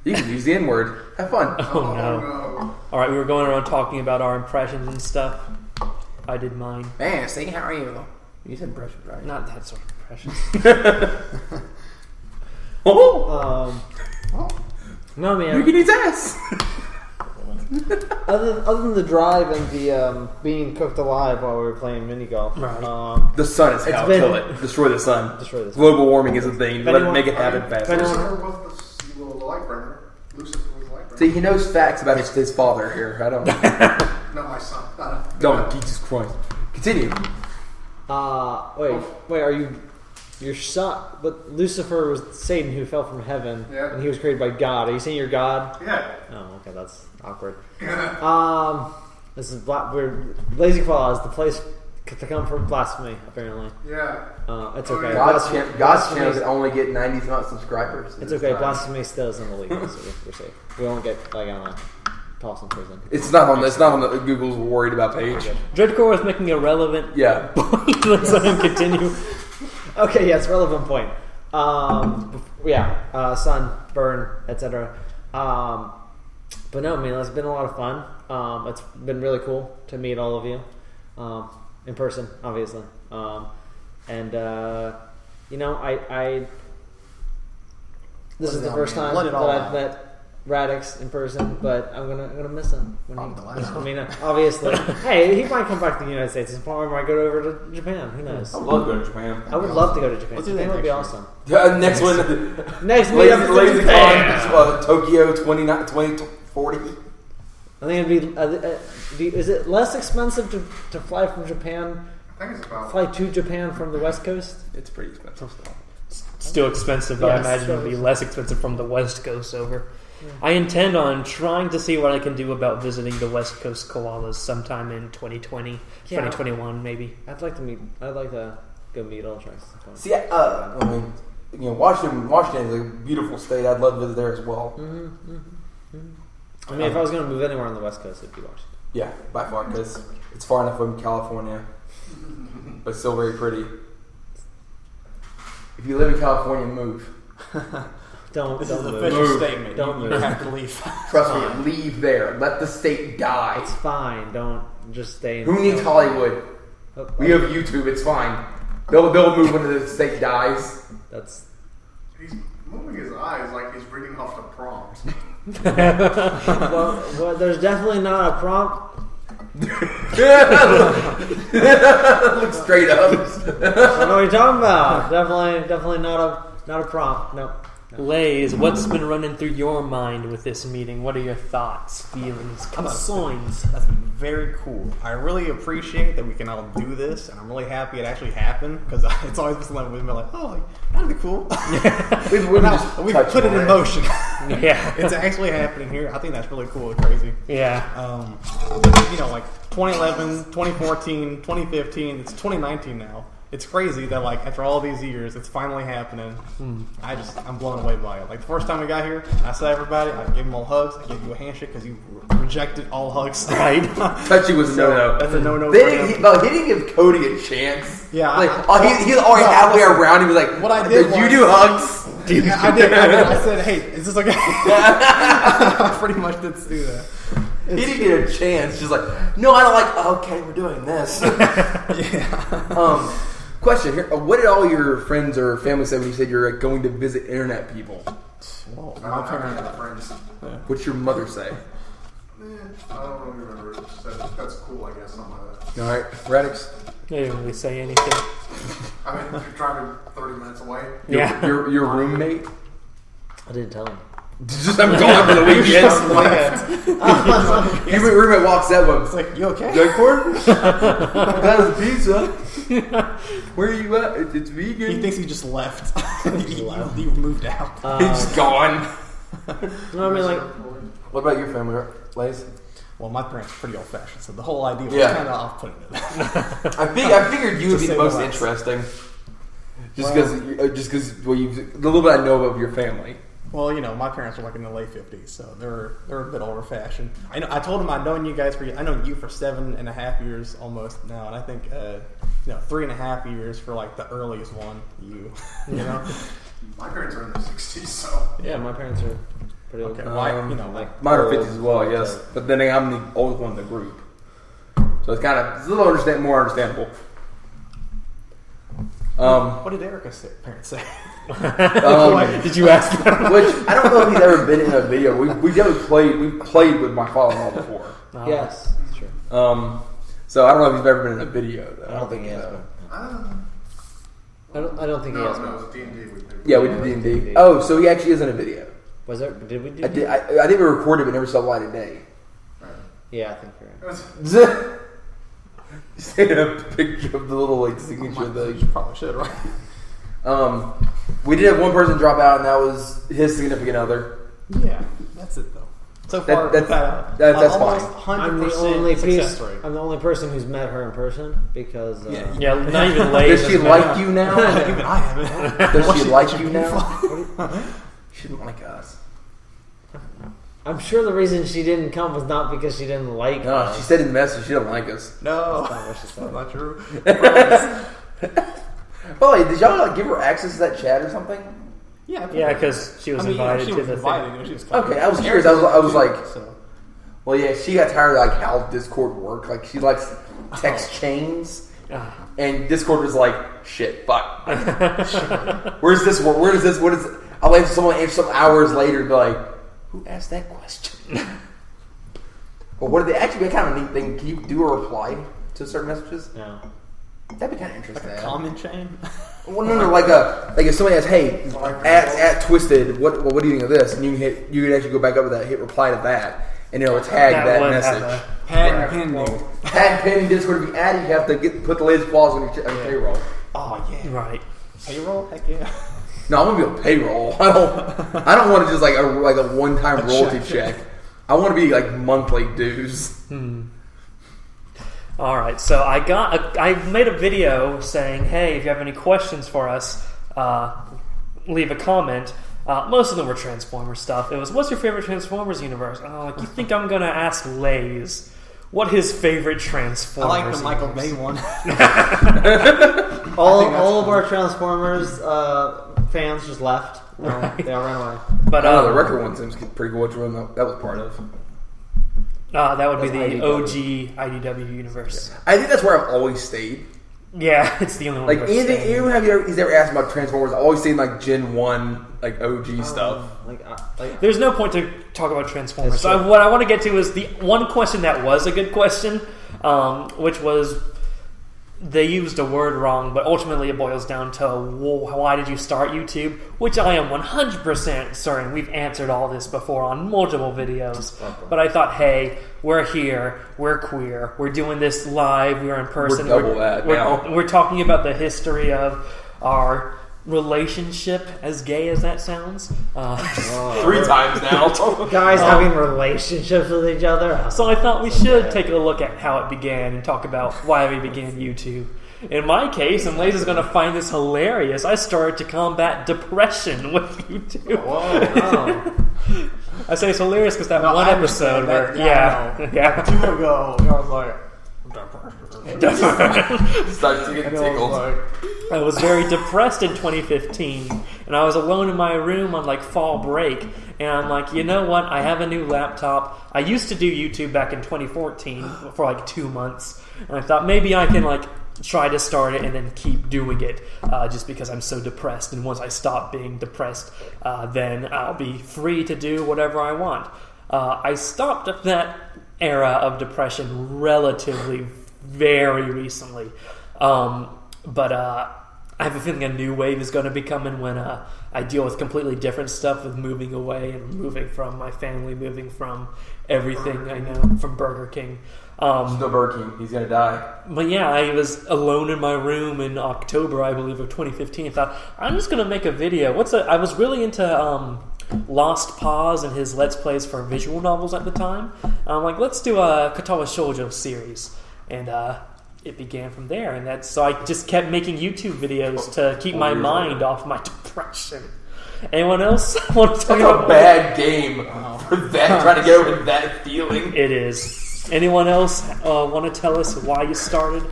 You can use the N word. Have fun. Oh no. All right, we were going around talking about our impressions and stuff. I did mine. Man, say how are you? You said impressions, right? Not that sort of impression. Oh, No, you man. can eat ass. Other than the drive and the being cooked alive while we were playing mini golf, Right. The sun is It's out. been- Kill it. Destroy the sun. Destroy the sun. Global warming is a thing. Let it anyone- make it happen if fast. anyone- Lucifer was the light bringer. Lucifer was the light bringer. See, he knows facts about his father here. I don't. No, my son. Don't. Jesus Christ. Continue. Wait, are you your son? But Lucifer was Satan who fell from heaven, Yeah. and he was created by God. Are you saying you're God? Yeah. Oh, okay, that's awkward. This is we're Lazy Koalas, the place to come for blasphemy. Apparently, Yeah. it's okay. God's Blasphemy- channel can only get 90 subscribers. It's okay. Blasphemy still isn't illegal, so we're safe. We won't get tossed in prison. It's not on the Google's worried about page. Dreadcore was making a relevant Yeah. point. Let's let him continue. Okay, yes, relevant point. Sun, burn, etc. But no, I mean, it's been a lot of fun. It's been really cool to meet all of you in person, obviously. This is the first time Let that it all I've out. met Radix in person, but I'm gonna miss him. Probably the last I mean, obviously, hey, he might come back to the United States. His partner might go over to Japan. Who knows? I love going to Japan. I would love to go to Japan. Let's do Japan that would be next awesome. Next one, Next meetup is in Japan. LazyCon, Tokyo 2040. I think it'd be. Is it less expensive to fly from Japan? I think it's about. Fly to Japan from the West Coast? It's pretty expensive still. Still expensive, but I Yes, imagine it'll be less expensive from the West Coast over. I intend on trying to see what I can do about visiting the West Coast koalas sometime in 2020, Yeah. 2021 maybe. I'd like to go meet Ultrax. See, Washington is a beautiful state. I'd love to visit there as well. I mean, if I was going to move anywhere on the West Coast, it'd be Washington. Yeah, by far, because it's far enough from California, but still very pretty. If you live in California, move. Don't This is an move. official statement. Don't you move. have to leave. Trust me, leave there. Let the state die. It's fine. Don't just stay in Who needs Hollywood? We have YouTube. It's fine. They'll move when the state dies. That's He's moving his eyes like he's reading off the prompt. well, there's definitely not a prompt. Look straight up. I don't know what you're talking about. Definitely not a prompt. No. Lays, what's been running through your mind with this meeting? What are your thoughts, feelings, concerns? That's been very cool. I really appreciate that we can all do this, and I'm really happy it actually happened because it's always been something we've been like, oh, that'd be cool. We've put it in motion. Yeah. It's actually happening here. I think that's really cool and crazy. Yeah. Like 2011, 2014, 2015, it's 2019 now. It's crazy that like after all these years, it's finally happening. I'm blown away by it. Like the first time we got here, I saw everybody, I gave them all hugs, I gave you a handshake because you rejected all hugs. Right. Touchy was a no-no. That's a no-no. He didn't give Cody a chance. Yeah, he's already halfway around. He was like, what I did you was- do hugs? I did. I said, hey, is this okay? I pretty much did do that. He didn't get a chance. Just like, no, I don't like. Okay, we're doing this. Yeah. Question here: what did all your friends or family say when you said you're going to visit internet people? Whoa, I my don't have parents. any friends. What's your mother say? I don't really remember. She said, that's cool, I guess, something like that. All right, Radix. They didn't really say anything. I mean, you're driving 30 minutes away. Yeah. Your roommate. I didn't tell him. Just I'm gone for the weekend. Your roommate walks that one. It's like, you okay? Corn? That was pizza. Where are you at? It's vegan. He thinks he just left. He moved out. He's gone. No, I mean like What about your family, Lays? Well, my parents are pretty old-fashioned, so the whole idea was Yeah. kind of off-putting it. I figured you would To be the say most the least. interesting. Just because the little bit I know of your family. Well, my parents are like in the late 50s, so they're a bit older-fashioned. I told them I'd known you guys I know you for 7.5 years almost now, and I think 3.5 years for like the earliest one. You know. My parents are in their 60s, so. yeah, my parents are pretty old. Okay, why? Like Mine are old, 50s as well, like, yes. But then I'm the oldest one in the group. So it's a little more understandable. What did Erica's parents say? Did you ask them? Which I don't know if he's ever been in a video. We played with my father-in-law before. Yes, that's true. So I don't know if he's ever been in a video. Though. I don't think he has been. I don't think he No, has no, been. it was D&D. Yeah, we did D&D. Oh, so he actually is in a video. Was there? Did we do? I did. I think we recorded, but never saw the light of day. Yeah, I think you're right. Just taking a picture of the little signature thing. You probably should, right? We did have one person drop out, and that was his significant other. Yeah, that's it though. So far, That's almost fine. 100% I'm the only success rate. I'm the only person who's met her in person because Yeah, not even Lays. Does she like you now? Even I haven't. Does she like you now? She didn't like us. I'm sure the reason she didn't come was not because she didn't like No, us. she said in the message she didn't like us. No, That's not what she said. that's not true. Oh, wait, did y'all give her access to that chat or something? Yeah, Yeah, because she was invited she to was the invited. thing. She was coming. Okay, I was curious. I was like, So. well, yeah, she got tired of how Discord worked. Like she likes text chains, and Discord was like, shit, fuck. Where's this? Where does this? What is? I'll answer someone some hours later and be like, who asked that question? Well, what did they actually be kind of a neat thing? Can you do a reply to certain messages? No. That'd be kind of interesting. Common chain. Well, no, like if somebody asks, "Hey, at Twisted, what do you think of this?" and you can actually go back up to that, hit reply to that, and it'll tag that one message. had Pad pending. Tag pin Discord. If you add, you have to put the Lazy Koalas on your payroll. Oh yeah. Right. Payroll? Heck yeah. No, I want to be on payroll. I don't want to just like a one-time royalty check. I want to be like monthly dues. All right, so I made a video saying, hey, if you have any questions for us, leave a comment. Most of them were Transformers stuff. It was, what's your favorite Transformers universe? And I'm like, you think I'm going to ask Lays what his favorite I Transformers like the Michael universe? Bay one. All of our Transformers fans just left. They all ran away. But the record one seems pretty cool. Which one that was part of? that would be That's the IDW. OG IDW universe. I think that's where I've always stayed. Yeah, it's the only one. Like worth anything, saying. anyone he's ever asked about Transformers, I've always seen like Gen 1, like OG stuff. There's no point to talk about Transformers. That's So true. what I want to get to is the one question that was a good question, which was they used a word wrong, but ultimately it boils down to, well, why did you start YouTube? Which I am 100% certain we've answered all this before on multiple videos. But I thought, hey, we're here, we're queer, we're doing this live, we're in person. We're double that now. We're talking about the history of our relationship, as gay as that sounds. 3 times now. Guys having relationships with each other. So I thought we should take a look at how it began and talk about why we began YouTube. In my case, and Lays is going to find this hilarious, I started to combat depression with YouTube. Oh. I say it's hilarious because that No, one I episode understand where, that yeah. 2 ago, I was like, Starts to get and I was tickled. like, I was very depressed in 2015, and I was alone in my room on like fall break, and I'm like, you know what? I have a new laptop. I used to do YouTube back in 2014 for like 2 months, and I thought maybe I can like try to start it and then keep doing it just because I'm so depressed. And once I stop being depressed, then I'll be free to do whatever I want. I stopped that era of depression relatively very recently. But I have a feeling a new wave is going to be coming when I deal with completely different stuff with moving away and moving from my family, moving from everything I know, from Burger King. There's no Burger King. He's gonna die. But yeah, I was alone in my room in October, I believe, of 2015. I thought, I'm just going to make a video. I was really into Lost Pause and his Let's Plays for visual novels at the time. I'm like, let's do a Katawa Shoujo series. And it began from there. And so I just kept making YouTube videos to keep my mind off my depression. Anyone else want to talk That's about a bad game for that. Trying to get over that feeling. It is. Anyone else want to tell us why you started?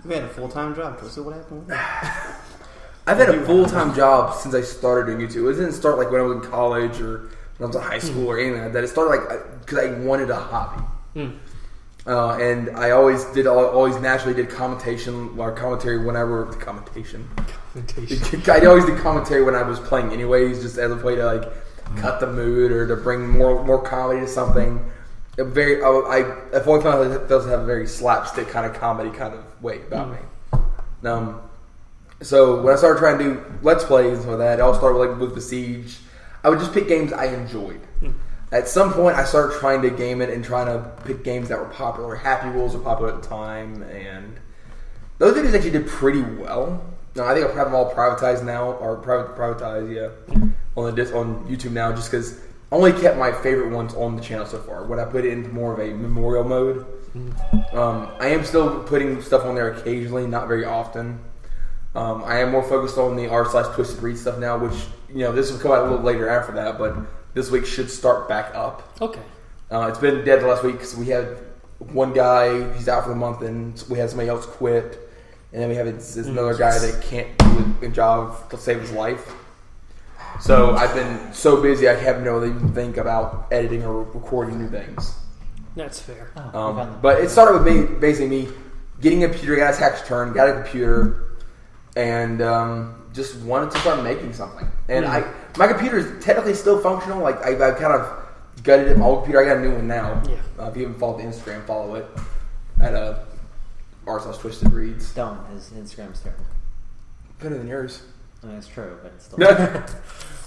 we had a full-time job. So what happened? I've had a full-time job since I started doing YouTube. It didn't start like when I was in college or when I was in high school or anything like that. It started like because I wanted a hobby. And I always naturally did commentary whenever commentation. I always did commentary when I was playing anyways, just as a way to like cut the mood or to bring more comedy to something. I've always found that it does have a very slapstick kind of comedy kind of way about me. So when I started trying to do Let's Plays and stuff like that, it all started with Besiege. I would just pick games I enjoyed. At some point, I started trying to game it and trying to pick games that were popular. Happy Wheels were popular at the time, and those videos actually did pretty well. No, I think I have them all privatized now, or privatized, on YouTube now, just because I only kept my favorite ones on the channel so far. When I put it into more of a memorial mode, I am still putting stuff on there occasionally, not very often. I am more focused on the r/Twisted Read stuff now, which this will come out a little later after that, but this week should start back up. Okay. It's been dead the last week because we had one guy, he's out for the month, and we had somebody else quit. And then we have this another guy that can't do a job to save his life. So I've been so busy I haven't been able to even think about editing or recording new things. That's fair. But it started with me getting a computer, got a tax return, got a computer, and just wanted to start making something. And my computer is technically still functional. Like I kind of gutted it. My old computer, I got a new one now. Yeah. If you haven't followed the Instagram, follow it at r/Twisted Reads. Don't. His Instagram's terrible. Better than yours. I mean, it's true, but it's still.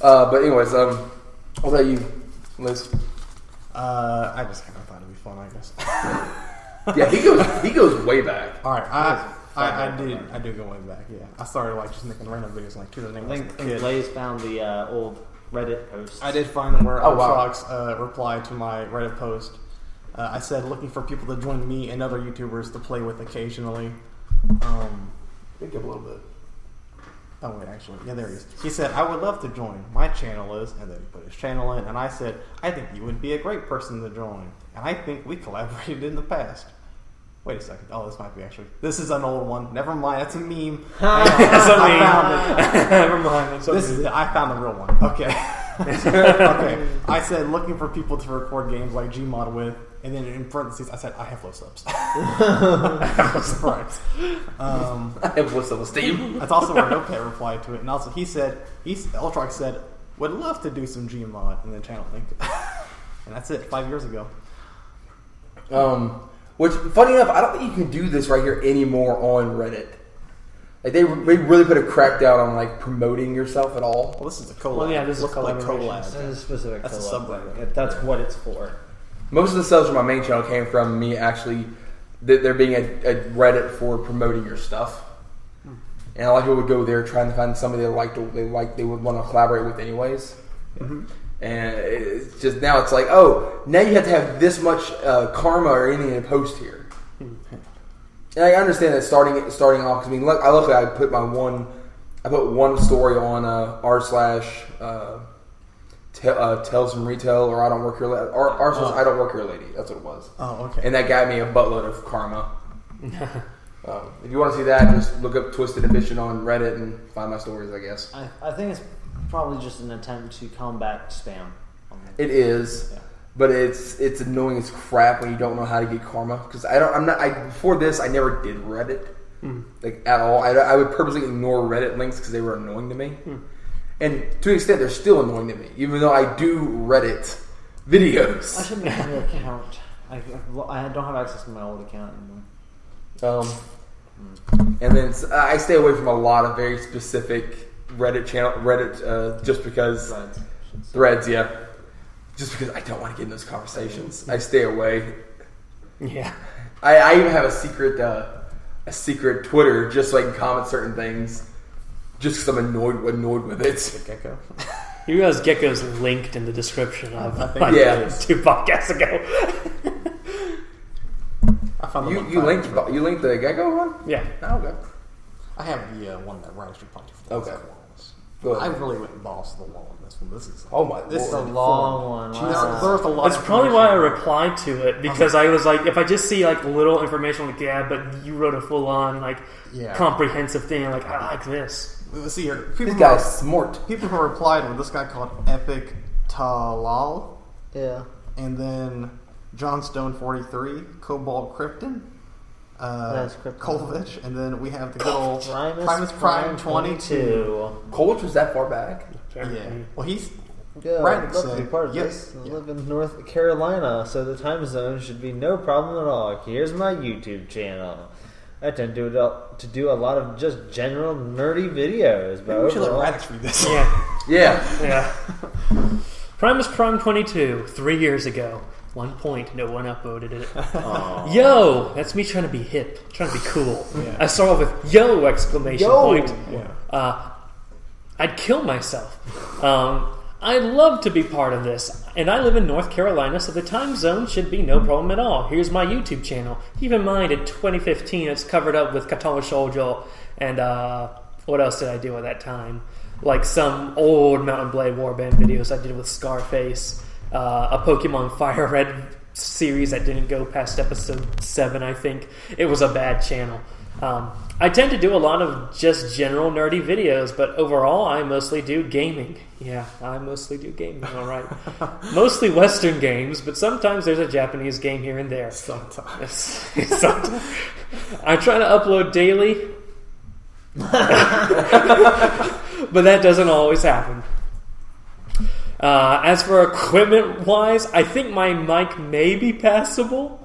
But anyways, what about you, Liz? I just kind of thought it'd be fun, I guess. Yeah, he goes way back. All right, I do go way back. Yeah, I started like just making random videos like kids. I think Blaze found the old Reddit post. I did find where wow. Fox replied to my Reddit post. I said looking for people to join me and other YouTubers to play with occasionally. Pick up a little bit. Oh wait, actually, yeah, there he is. He said, "I would love to join. My channel is," and then he put his channel in, and I said, "I think you would be a great person to join, and I think we collaborated in the past." Wait a second. Oh, this might be actually. This is an old one. Never mind. That's a meme. That's a meme. I found it. Never mind. That's This is it. I found the real one. Okay. Okay. I said looking for people to record games like Gmod with, and then in parentheses I said I have low subs. Right. I have what's up with Steam. That's also where Notepad replied to it, and also he said Ultrox said would love to do some Gmod, and then channel link, and that's it. 5 years ago. Which, funny enough, I don't think you can do this right here anymore on Reddit. Like they really put a crackdown on like promoting yourself at all. Well, this is a collab. Well, yeah, this is a Looks like collaboration. collab. That's a specific That's a collab. subreddit. That's what it's for. Most of the subs on my main channel came from me actually there being a Reddit for promoting your stuff, and a lot of people would go there trying to find somebody they would want to collaborate with anyways. Mm-hmm. And it's just now it's like, oh, now you have to have this much karma or anything to post here. And I understand that starting off, because I mean, luckily I put one story on Tales from Retail, or I don't work here, or I don't work here, lady. That's what it was. Oh, okay. And that got me a buttload of karma. If you want to see that, just look up Twisted Ambition on Reddit and find my stories, I guess. I think it's probably just an attempt to combat spam. It is. Yeah. But it's annoying as crap when you don't know how to get karma. Because before this I never did Reddit like at all. I would purposely ignore Reddit links because they were annoying to me, and to an extent they're still annoying to me, even though I do Reddit videos. I should make a new account. I don't have access to my old account anymore. And then I stay away from a lot of very specific Reddit just because threads, yeah. Just because I don't want to get in those conversations, I stay away. Yeah, I even have a secret Twitter just so I can comment certain things, just because I'm annoyed with it. Gecko. you realize Gecko's linked in the description of Yeah. 2 podcasts ago. I found the You linked the Gecko one? Yeah. Oh, okay. I have the one that Radix replied to. Okay. Go I really went balls to the wall on this one. This is This It's a long one. Jeez, Wow. there's a lot. That's of probably why I information. replied to it, because I was like, if I just see like little information, like but you wrote a full on like comprehensive thing, like I like this. Let's see here. This guy's smart. People who replied were this guy called Epic Talal, Yeah. and then John Stone 43, Cobalt Krypton, That's Krypton. Kolvich, and then we have the good old Primus Prime 22. Colch was that far back? Yeah. Well, he's Yeah, Radix I'd love to be said, part of yeah, this. I yeah. live in North Carolina, so the time zone should be no problem at all. Here's my YouTube channel. I tend to do a lot of just general nerdy videos, but Maybe we should let overall, Radix read this. Yeah. Primus Prime 22, 3 years ago. 1 point, no one upvoted it. Yo, that's me trying to be hip, trying to be cool. Yeah. I start off with yo exclamation Yo! point. Yeah. I'd kill myself. I'd love to be part of this, and I live in North Carolina, so the time zone should be no problem at all. Here's my YouTube channel. Keep in mind, in 2015, it's covered up with Katana Shoujo, and what else did I do at that time? Like some old Mountain Blade Warband videos I did with Scarface, a Pokemon Fire Red series that didn't go past episode 7, I think. It was a bad channel. I tend to do a lot of just general nerdy videos, but overall I mostly do gaming. Yeah, I mostly do gaming, alright. Mostly Western games, but sometimes there's a Japanese game here and there. Sometimes. Sometimes. I try to upload daily, but that doesn't always happen. As for equipment-wise, I think my mic may be passable.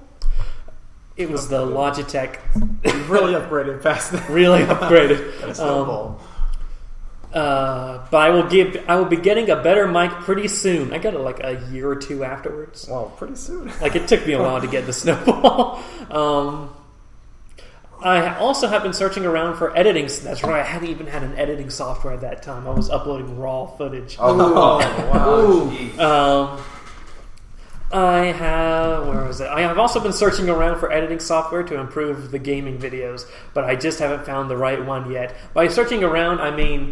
It was the Logitech. Really upgraded past that. Really upgraded. That's snowball. But I will be getting a better mic pretty soon. I got it like a year or two afterwards. Well, pretty soon. Like it took me a while to get the snowball. I also have been searching around for editing. That's right. I hadn't even had an editing software at that time. I was uploading raw footage. Oh, wow. I have also been searching around for editing software to improve the gaming videos, but I just haven't found the right one yet. By searching around, I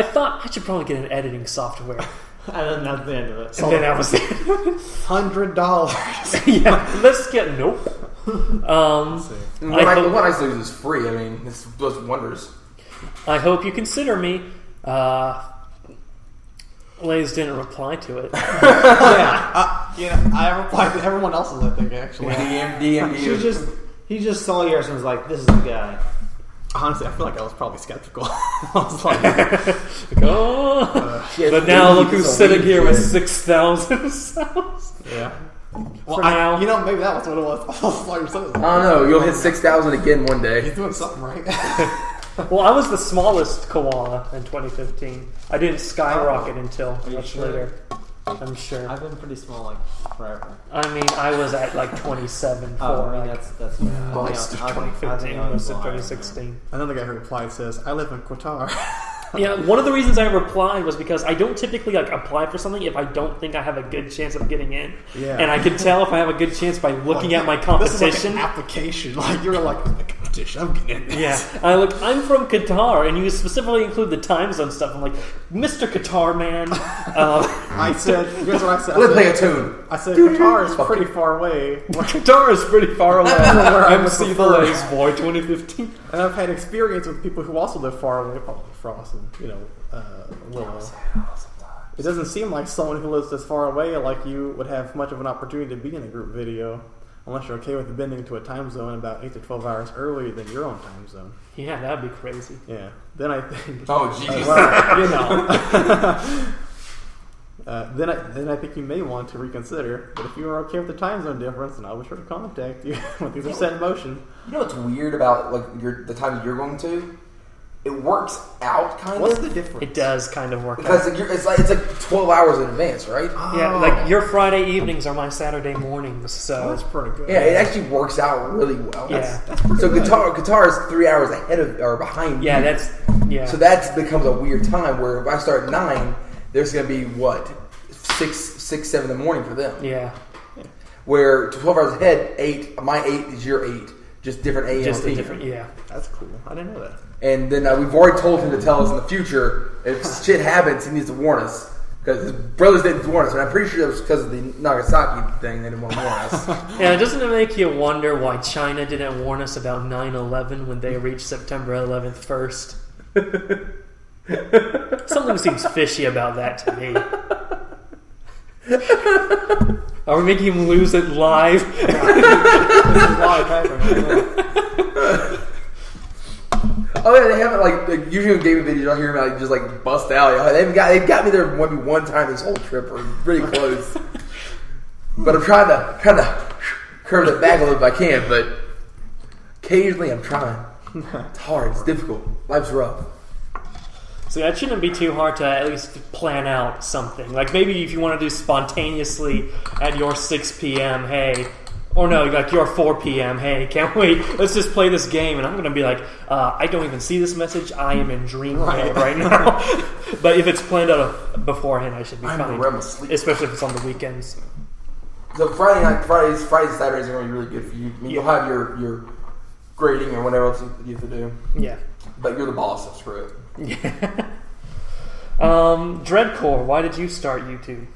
thought I should probably get an editing software. And then that's the end of it. And then that was it. $100. Yeah, let's get nope. The one I use is free. I mean, this does wonders. I hope you consider me. Lays didn't reply to it. I replied to everyone else's, I think, actually. DM. He just saw yours and was like, "This is the guy." Honestly, I feel like I was probably skeptical. I was like, but now look who's sitting here with 6,000 subs. yeah. For now. Maybe that was what it was. I was like, I don't know. You'll hit 6,000 again one day. he's doing something right. Well, I was the smallest koala in 2015. I didn't skyrocket until much later. I'm sure. I've been pretty small, like forever. I mean, I was at like 27 that's most of 2015, most of 2016. Another guy who replied says, "I live in Qatar." Yeah, one of the reasons I replied was because I don't typically apply for something if I don't think I have a good chance of getting in. Yeah. And I can tell if I have a good chance by looking at my competition. This is like an application. Like you're like a competition. I'm getting in this. Yeah, I'm from Qatar, and you specifically include the time zone stuff. I'm like, Mr. Qatar man. I said, here's what I said. Let's play a tune. I said, Qatar is pretty far away. Qatar is pretty far away. Where I would MC the prefer. Lays Boy 2015. And I've had experience with people who also live far away, probably Frost and, Willow. It doesn't seem like someone who lives this far away like you would have much of an opportunity to be in a group video unless you're okay with bending to a time zone about 8 to 12 hours earlier than your own time zone. Yeah, that'd be crazy. Yeah. Then I think... Oh, jeez. Then I think you may want to reconsider. But if you are okay with the time zone difference, then I'll be sure to contact you when things are set in motion. You know what's weird about the time you're going to? It works out kind What's of. the difference? It does kind of work Because out. it's like 12 hours in advance, right? Yeah, like your Friday evenings are my Saturday mornings, so... That's pretty good. Yeah, it actually works out really well. Yeah. That's pretty So good. Qatar is 3 hours ahead of or behind. Yeah, you. that's... Yeah. So that becomes a weird time where if I start at 9, there's going to be 6, 7 in the morning for them. Yeah. Where 12 hours ahead, 8, my 8 is your 8, just different AM. Just a different... Yeah. That's cool. I didn't know that. And then we've already told him to tell us in the future if shit happens, he needs to warn us. Because his brothers didn't warn us, and I'm pretty sure that was because of the Nagasaki thing they didn't want to warn us. Yeah, doesn't it make you wonder why China didn't warn us about 9/11 when they reached September 11th first? Something seems fishy about that to me. Are we making him lose it live? Oh yeah, they haven't like usually in gaming videos I'll hear them just bust out. They've got me there maybe one time this whole trip, or really close. But I'm trying to curve it back a little if I can. But occasionally I'm trying. It's hard. It's difficult. Life's rough. So that shouldn't be too hard to at least plan out something. Like maybe if you want to do spontaneously at your 6 p.m., hey, or no, like your 4 p.m., hey, can't wait, let's just play this game. And I'm going to be like, I don't even see this message. I am in dreamland right now. But if it's planned out beforehand, I should be I'm fine. in REM sleep. Especially if it's on the weekends. So Fridays, Saturdays are going to be really good for you. I mean, you'll have your grading or whatever else you have to do. Yeah. But you're the boss, so screw it. Yeah. Dreadcore, why did you start YouTube?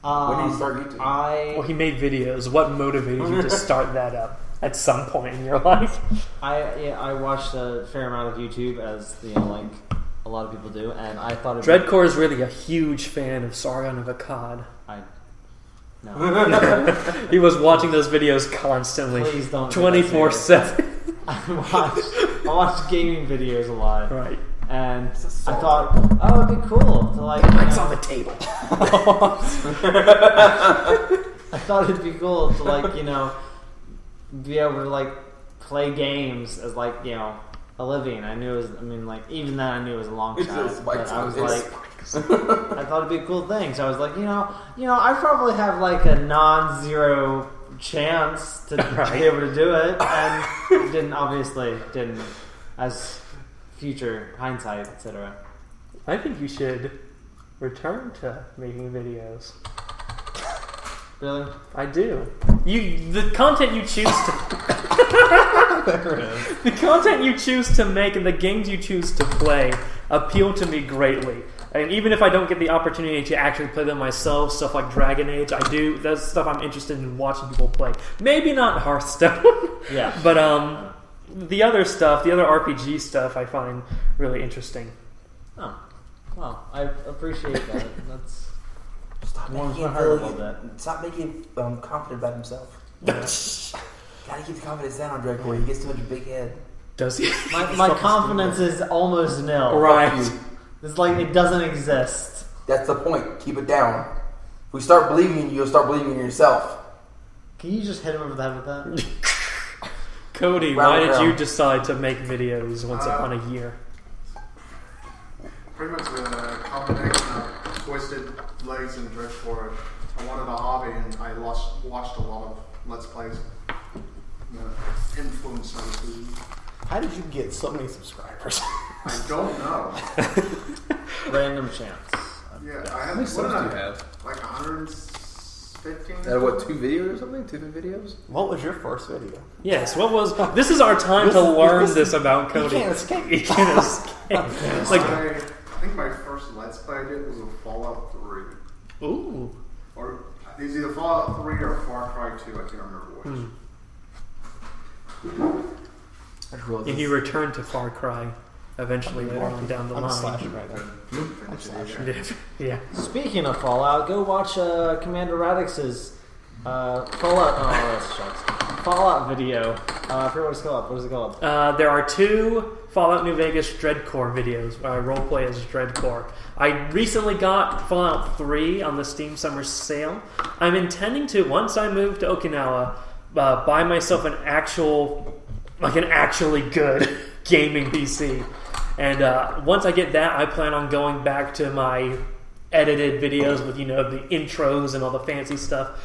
When did you start YouTube? Well, he made videos. What motivated you to start that up at some point in your life? I watched a fair amount of YouTube, as like a lot of people do, and I thought Dreadcore is really a huge fan of Sargon of Akkad. No. He was watching those videos constantly, Please don't. 24/7. I watched gaming videos a lot, Right. and I thought, oh, it'd be cool to like. It's on the table. I thought it'd be cool to be able to play games as a living. I knew it was. I mean, even then I knew it was a long shot. But I was I thought it'd be a cool thing. So I was like, I probably have a non-zero chance to be able to do it, and didn't, as future hindsight, etc. I think you should return to making videos. Really? I do. The content you choose to There it is. the content you choose to make and the games you choose to play appeal to me greatly. And even if I don't get the opportunity to actually play them myself, stuff like Dragon Age, I do. That's stuff I'm interested in watching people play. Maybe not Hearthstone. Yeah. But the other stuff, the other RPG stuff, I find really interesting. Oh. Well, I appreciate that. That's Stop warms making my heart a little bit. Stop making confident about himself. Gotta keep the confidence down on Draco. He gets too much of a big head. Does he? My confidence is almost nil. Right. It's like it doesn't exist. That's the point. Keep it down. If we start believing in you, you'll start believing in yourself. Can you just hit him over the head with that? Cody, Round why did round. you decide to make videos once upon a year? Pretty much a combination of Twisted, Legs, and Driftcore. I wanted a hobby, and I watched a lot of Let's Plays. Influencers. How did you get so many subscribers? I don't know. Random chance. Yeah, I have. How many subs do you have? Like 115. What, 2 videos or something? 2 videos? What was your first video? Yes, what was... This is our time to learn this about Cody. You can't escape. He can't escape. It's like, I think my first Let's Play I did was a Fallout 3. ooh. Or it was either Fallout 3 or Far Cry 2. I can't remember which. I just realized And he this- returned to Far Cry eventually later on down the I'm line. slashing right now. I'm Finish it, slashing. Yeah. Speaking of Fallout, go watch Commander Radix's Fallout video. I forget what it's called. What is it called? There are 2 Fallout New Vegas Dreadcore videos. Roleplay as Dreadcore. I recently got Fallout 3 on the Steam Summer Sale. I'm intending to, once I move to Okinawa, buy myself an actually good gaming PC. And once I get that, I plan on going back to my edited videos with, the intros and all the fancy stuff.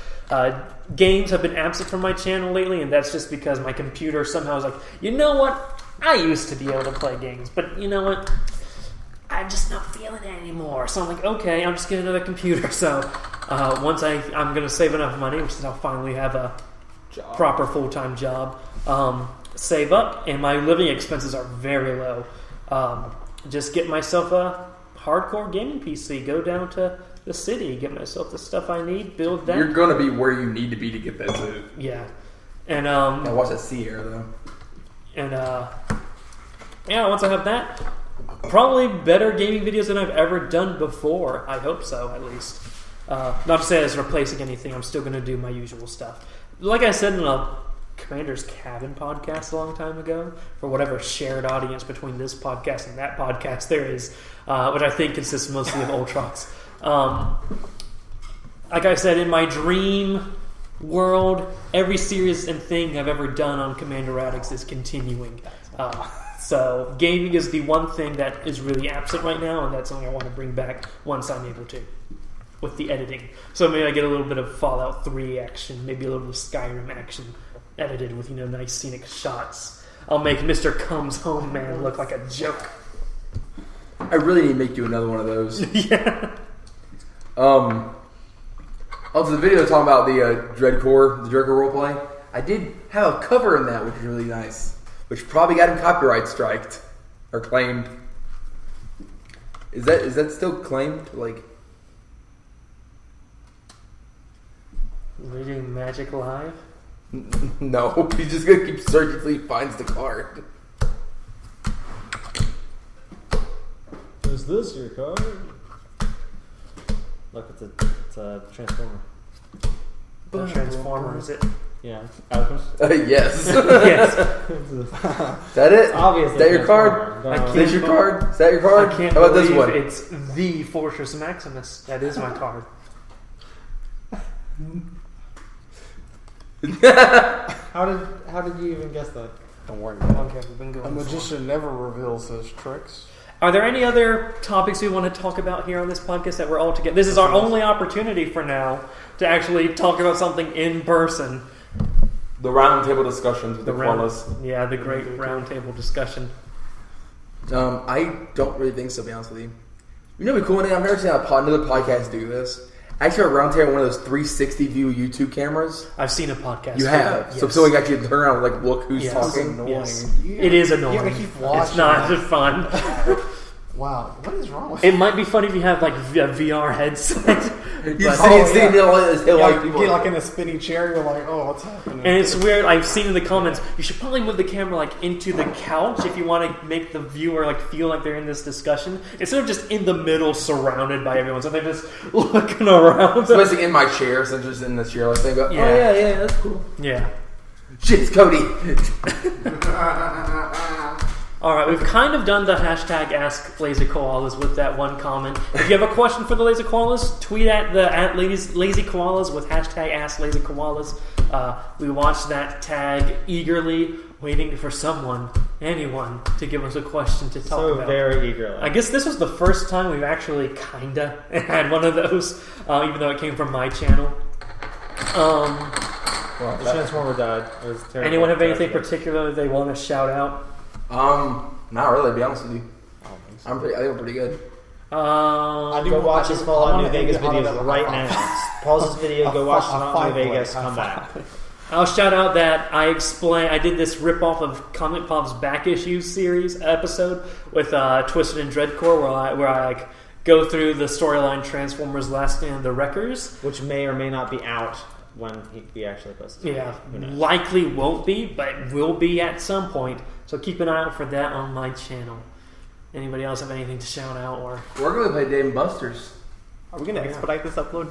Games have been absent from my channel lately, and that's just because my computer somehow is like, you know what? I used to be able to play games, but you know what? I'm just not feeling it anymore. So I'm like, okay, I'm just getting another computer. So once I'm going to save enough money, which is I'll finally have a proper full-time job, save up, and my living expenses are very low. Just get myself a hardcore gaming PC, go down to the city, get myself the stuff I need, build that. You're going to be where you need to be to get that too. Yeah. And Now watch that sea air though. And once I have that, probably better gaming videos than I've ever done before. I hope so, at least. Not to say it's replacing anything. I'm still going to do my usual stuff. Like I said in a Commander's Cabin podcast a long time ago, for whatever shared audience between this podcast and that podcast there is, which I think consists mostly of Ultrox. Like I said, in my dream world, every series and thing I've ever done on Commander Radix is continuing. So gaming is the one thing that is really absent right now, and that's something I want to bring back once I'm able to, with the editing. So maybe I get a little bit of Fallout 3 action, maybe a little bit of Skyrim action, edited with nice scenic shots. I'll make Mr. Comes Home Man look like a joke. I really need to make you another one of those. Yeah. Also, the video talking about the Dreadcore roleplay, I did have a cover in that, which is really nice, which probably got him copyright striked or claimed. Is that still claimed? Like, Reading Magic Live? no, he's just gonna keep searching until he finds the card. Is this your card? Look, it's a transformer. The Transformer, is it? Yeah. Alchemist. Yes. Yes. Is that it? Obviously. Is that your card? Transformer. I Is that your card? Is that your card? I can't How about this believe one? it's the Fortress Maximus. That is my card. How did you even guess that? Don't worry How about long it. have we been A going for? magician never reveals his tricks. Are there any other topics we want to talk about here on this podcast that we're all together? This is our only opportunity for now to actually talk about something in person. The roundtable discussions with the round, Koalas. yeah, the great roundtable discussion. I don't really think so, to be honest with you. You know what'd be cool? I've never seen another podcast do this. I actually have a round table one of those 360 view YouTube cameras. I've seen a podcast. You have. Yes. So someone got you to turn around and look who's Yes. talking. Annoying. Yes. Yeah. It is annoying. You gotta keep watching. It's not that. fun. Wow, what is wrong with It might be funny if you have like a VR headset. You But- see like you people. get like in a spinny chair, you're like, oh, what's happening? And it's weird. I've seen in the comments. You should probably move the camera like into the couch if you want to make the viewer like feel like they're in this discussion instead of just in the middle, surrounded by everyone. So they're just looking around. Especially in my chair, so just in the chair, like they go, Yeah. oh yeah, that's cool. Yeah. Shit, it's Cody. All right, we've kind of done the hashtag Ask Lazy Koalas with that one comment. If you have a question for the Lazy Koalas, tweet at Lazy Koalas with hashtag Ask Lazy Koalas. We watch that tag eagerly, waiting for anyone, to give us a question to talk So about. very eagerly. I guess this was the first time we've actually kinda had one of those, even though it came from my channel. The Transformer died. It was terrible. Anyone have anything particular they want to shout out? Not really, to be honest with you. I don't think so. I think we're pretty good. I do Go watch his Fallout New wanna Vegas end it on videos a- right now. Pause this video, go watch Fallout New Vegas, a come back. I'll shout out that I did this rip-off of Comic Pop's Back Issues series episode with Twisted and Dreadcore where I like go through the storyline Transformers Last Stand of the Wreckers. Which may or may not be out when we actually post it. Yeah, Who knows? likely won't be, but will be at some point. So keep an eye out for that on my channel. Anybody else have anything to shout out or? We're going to play Dave and Buster's. Are we gonna expedite this upload?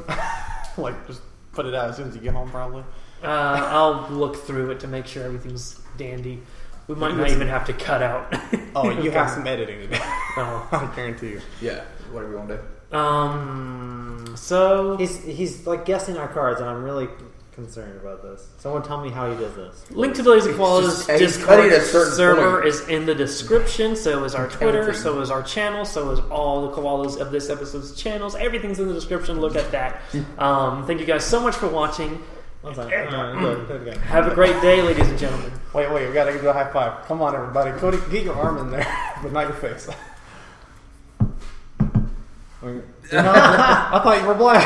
Like, just put it out as soon as you get home, probably. I'll look through it to make sure everything's dandy. We might not even have to cut out. Oh, you have some editing to do. Oh. I guarantee you. Yeah, whatever you want to do. So He's like guessing our cards, and I'm really concerned about this. Someone tell me how he does this. link to the Lazy Koalas he's cutting Discord at a certain server point. is in the description. So is our Twitter. Counting. So is our channel. So is all the koalas of this episode's channels. Everything's in the description. Look at that. Thank you guys so much for watching. One time. Good. Have a great day, ladies and gentlemen. Wait, we gotta do a high five. Come on, everybody. Cody, get your arm in there, but not your face. I thought you were black.